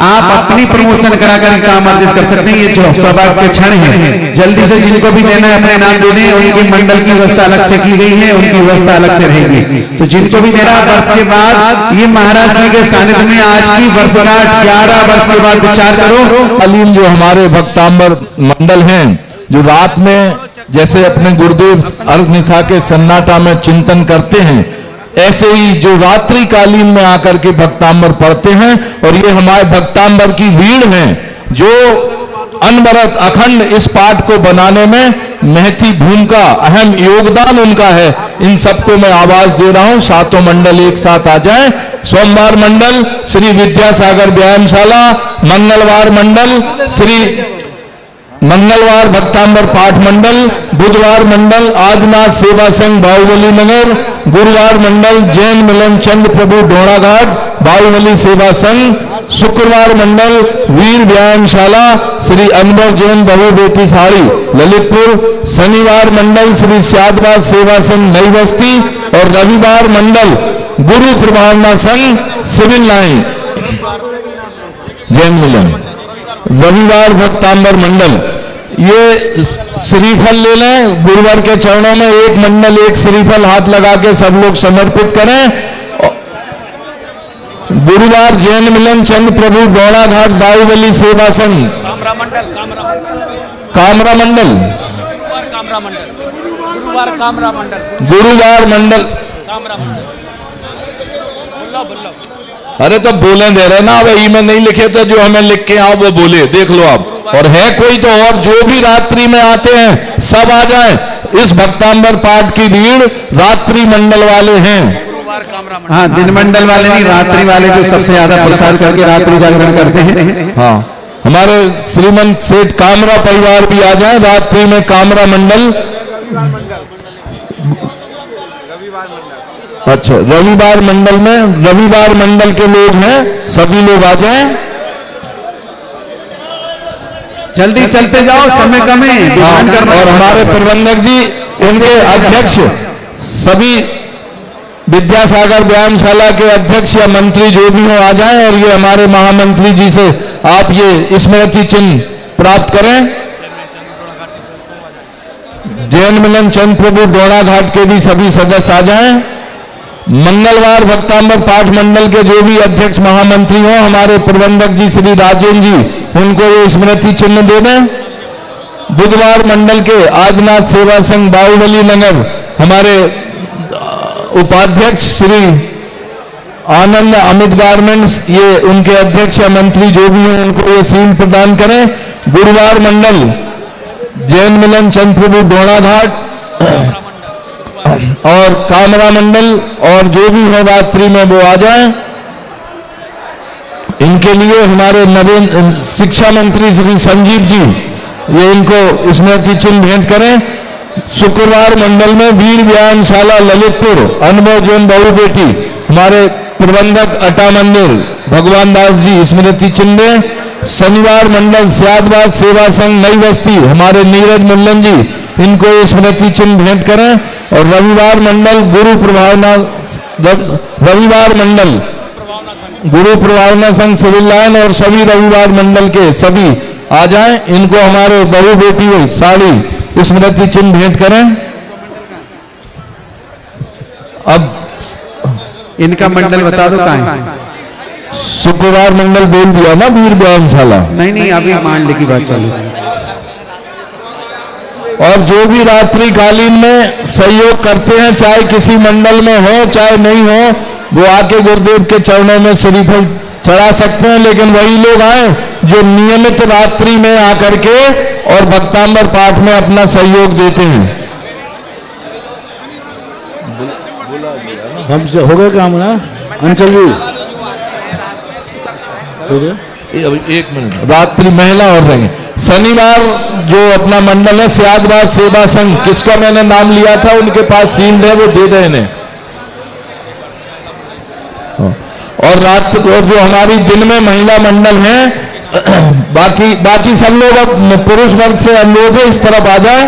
आप अपनी प्रमोशन कराकर काम अर्जित कर सकते हैं। ये जो सौभाग्य के क्षण है, जल्दी से जिनको भी देना है अपने नाम दे दें। उनकी मंडल की व्यवस्था अलग से की गई है, उनकी व्यवस्था अलग से रहेगी। तो जिनको भी देना, वर्ष के बाद ये महाराज जी के सानिध्य में आज की वर्षगांठ 11 वर्ष के बाद विचार करो। अलीम जो हमारे भक्तांबर मंडल हैं, जो रात में जैसे अपने गुरुदेव अर्घ निशा के सन्नाटा में चिंतन करते हैं, ऐसे ही जो रात्रि कालीन में आकर के भक्तांबर पढ़ते हैं। और ये हमारे भक्तांबर की भीड़ है जो अनवरत अखंड इस पाठ को बनाने में महती भूमिका, अहम योगदान उनका है। इन सबको मैं आवाज दे रहा हूं, 7 मंडल एक साथ आ जाएं। सोमवार मंडल श्री विद्यासागर व्यायामशाला, मंगलवार मंडल मंगलवार भक्तांबर पाठ मंडल, बुधवार मंडल आदिनाथ सेवा संघ बाहुबली नगर, गुरुवार मंडल जैन मिलन चंद प्रभु ढोणाघाट बाहुबली सेवा संघ, शुक्रवार मंडल वीर व्यायामशाला श्री अनुभव जैन बहु बेटी साड़ी ललितपुर, शनिवार मंडल श्री श्यादवाद सेवा संघ नई बस्ती और रविवार मंडल गुरु प्रभावना संघ सिविल लाइन जैन मिलन। रविवार भक्तांबर मंडल, ये श्रीफल ले लें। गुरुवार के चरणों में एक मंडल एक श्रीफल हाथ लगा के सब लोग समर्पित करें। गुरुवार जैन मिलन चंद प्रभु गौड़ाघाट बाहुबली सेवा संघ कामरा मंडल गुरुवार मंडल। अरे तो बोले दे रहे ना, वही में नहीं लिखे तो जो हमें लिख के आओ वो बोले, देख लो आप। और है कोई तो और जो भी रात्रि में आते हैं सब आ जाएं। इस भक्तांबर पाठ की भीड़ रात्रि मंडल वाले हैं। हाँ, दिन मंडल वाले नहीं, रात्रि वाले जो सबसे ज्यादा प्रसाद करके रात्रि जागरण करते हैं। हाँ, हमारे श्रीमंत सेठ कामरा परिवार भी आ जाए रात्रि में। कामरा मंडल, अच्छा रविवार मंडल में, रविवार मंडल के लोग हैं, सभी लोग आ जाएं। जल्दी चलते जाओ, समय कम है। और हमारे प्रबंधक जी, उनके अध्यक्ष सभी विद्यासागर व्यायामशाला के अध्यक्ष या मंत्री जो भी हो आ जाएं और ये हमारे महामंत्री जी से आप ये स्मृति चिन्ह प्राप्त करें। जैन मिलन चंद प्रभु डोड़ा घाट के भी सभी सदस्य आ जाएं। मंगलवार भक्तांबर पाठ मंडल के जो भी अध्यक्ष महामंत्री हो, हमारे प्रबंधक जी श्री राजेंद्र जी, उनको ये स्मृति चिन्ह दे दें। बुधवार मंडल के आदिनाथ सेवा संघ बाहुबली नगर हमारे उपाध्यक्ष श्री आनंद अमित गारमेंट्स, ये उनके अध्यक्ष या मंत्री जो भी हैं उनको ये सील प्रदान करें। गुरुवार मंडल जैन मिलन चंद प्रभु डोड़ा घाट और कामरा मंडल और जो भी हो रात्रि में वो आ जाएं। इनके लिए हमारे नवीन शिक्षा मंत्री श्री संजीव जी ये इनको स्मृति चिन्ह भेंट करें। शुक्रवार मंडल में वीर व्यायामशाला ललितपुर अनुभव जैन बहु बेटी हमारे प्रबंधक अटा मंदिर भगवान दास जी स्मृति चिन्ह दें। शनिवार मंडल सियादबाद सेवा संघ नई बस्ती हमारे नीरज मुल्लन जी, इनको स्मृति चिन्ह भेंट करें। और रविवार मंडल गुरु प्रभावना संघ सिविल लाइन और सभी रविवार मंडल के सभी आ जाएं। इनको हमारे बहु बेटी हुई साड़ी स्मृति चिन्ह भेंट करें। अब इनका मंडल बता दो कहाँ है? शुक्रवार मंडल बोल दिया ना, वीर व्यायामशाला। नहीं अभी मांडले की बात चालू है। और जो भी रात्रिकालीन में सहयोग करते हैं, चाहे किसी मंडल में हो चाहे नहीं हो, वो आके गुरुदेव के चरणों में श्रीफल चढ़ा सकते हैं। लेकिन वही लोग आए जो नियमित रात्रि में आकर के और भक्तांबर पाठ में अपना सहयोग देते हैं। हमसे हो गए काम ना अंचल जी? हो गया? अभी 1 मिनट, रात्रि महिला और रहेंगे। शनिवार जो अपना मंडल है सियादबाद सेवा संघ, किसका मैंने नाम लिया था उनके पास सील है, वो दे दें इन्हें। और रात को जो हमारी दिन में महिला मंडल है, बाकी सब लोग अब पुरुष वर्ग से अनुरोध है इस तरफ आ जाए।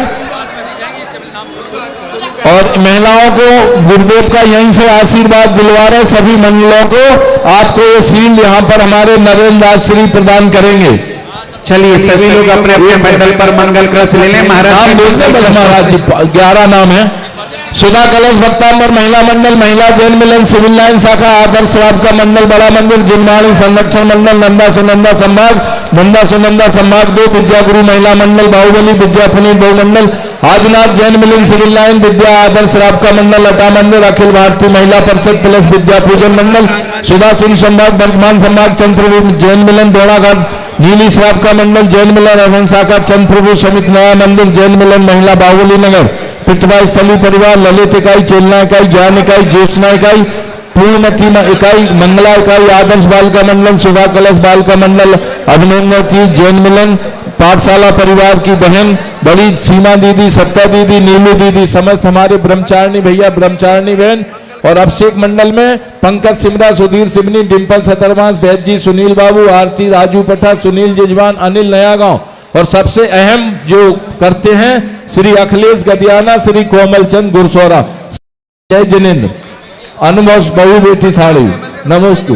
और महिलाओं को गुरुदेव का यहीं से आशीर्वाद दिलवा रहे सभी मंडलों को। आपको ये सील यहाँ पर हमारे नरेंद्र दास श्री प्रदान करेंगे। चलिए सभी लोग अपने अपने मंडल पर मंगल कलश ले लें। महाराज बस महाराज जी 11 नाम है। सुधा कलश भक्तांबर महिला मंडल, महिला जैन मिलन सिविल लाइन शाखा, आदर्श श्राप का मंडल बड़ा मंदिर, जिनवाणी संरक्षण मंडल, नंदा सुनंदा संभाग 2, विद्या गुरु महिला मंडल बाहुबली, विद्या पुनीत बहु मंडल, आदिनाथ जैन मिलन सिविल लाइन, विद्या आदर्श श्राप का मंडल अटा मंदिर, अखिल भारतीय महिला परिषद प्लस विद्या पूजन मंडल, सुधा सिंह संभाग वर्तमान संभाग चंद्रप्रभु जैन मिलन डोड़ा घाट, नीली श्राप का मंडल जैन मिलन अवन शाखा चंद्रप्रभु समित नया मंदिर जैन मिलन महिला बाहुबली नगर, पिटवा स्थली परिवार ललित इकाई, चेलना इकाई, ज्ञान इकाई, ज्योत्सना इकाई, पूर्णमती इकाई, मंगला इकाई, आदर्श बालिका मंडल, सुधा कलश बालिका मंडल, अभिनंदन जैन मिलन पाठशाला परिवार की बहन बड़ी सीमा दीदी, सत्ता दीदी, नीलू दीदी, समस्त हमारे ब्रह्मचारिणी भैया ब्रह्मचारिणी बहन। और अभिषेक मंडल में पंकज सिमरा, सुधीर सिमनी, डिम्पल सतरवास, वैद जी, सुनील बाबू, आरती राजू पठा, सुनील जिजवान, अनिल नयागांव। और सबसे अहम जो करते हैं श्री अखिलेश गदियाना, श्री कोमल चंद गुरसोरा, जय जिनेन्द्र, अनुभव बहु बेटी साड़ी, नमस्ते।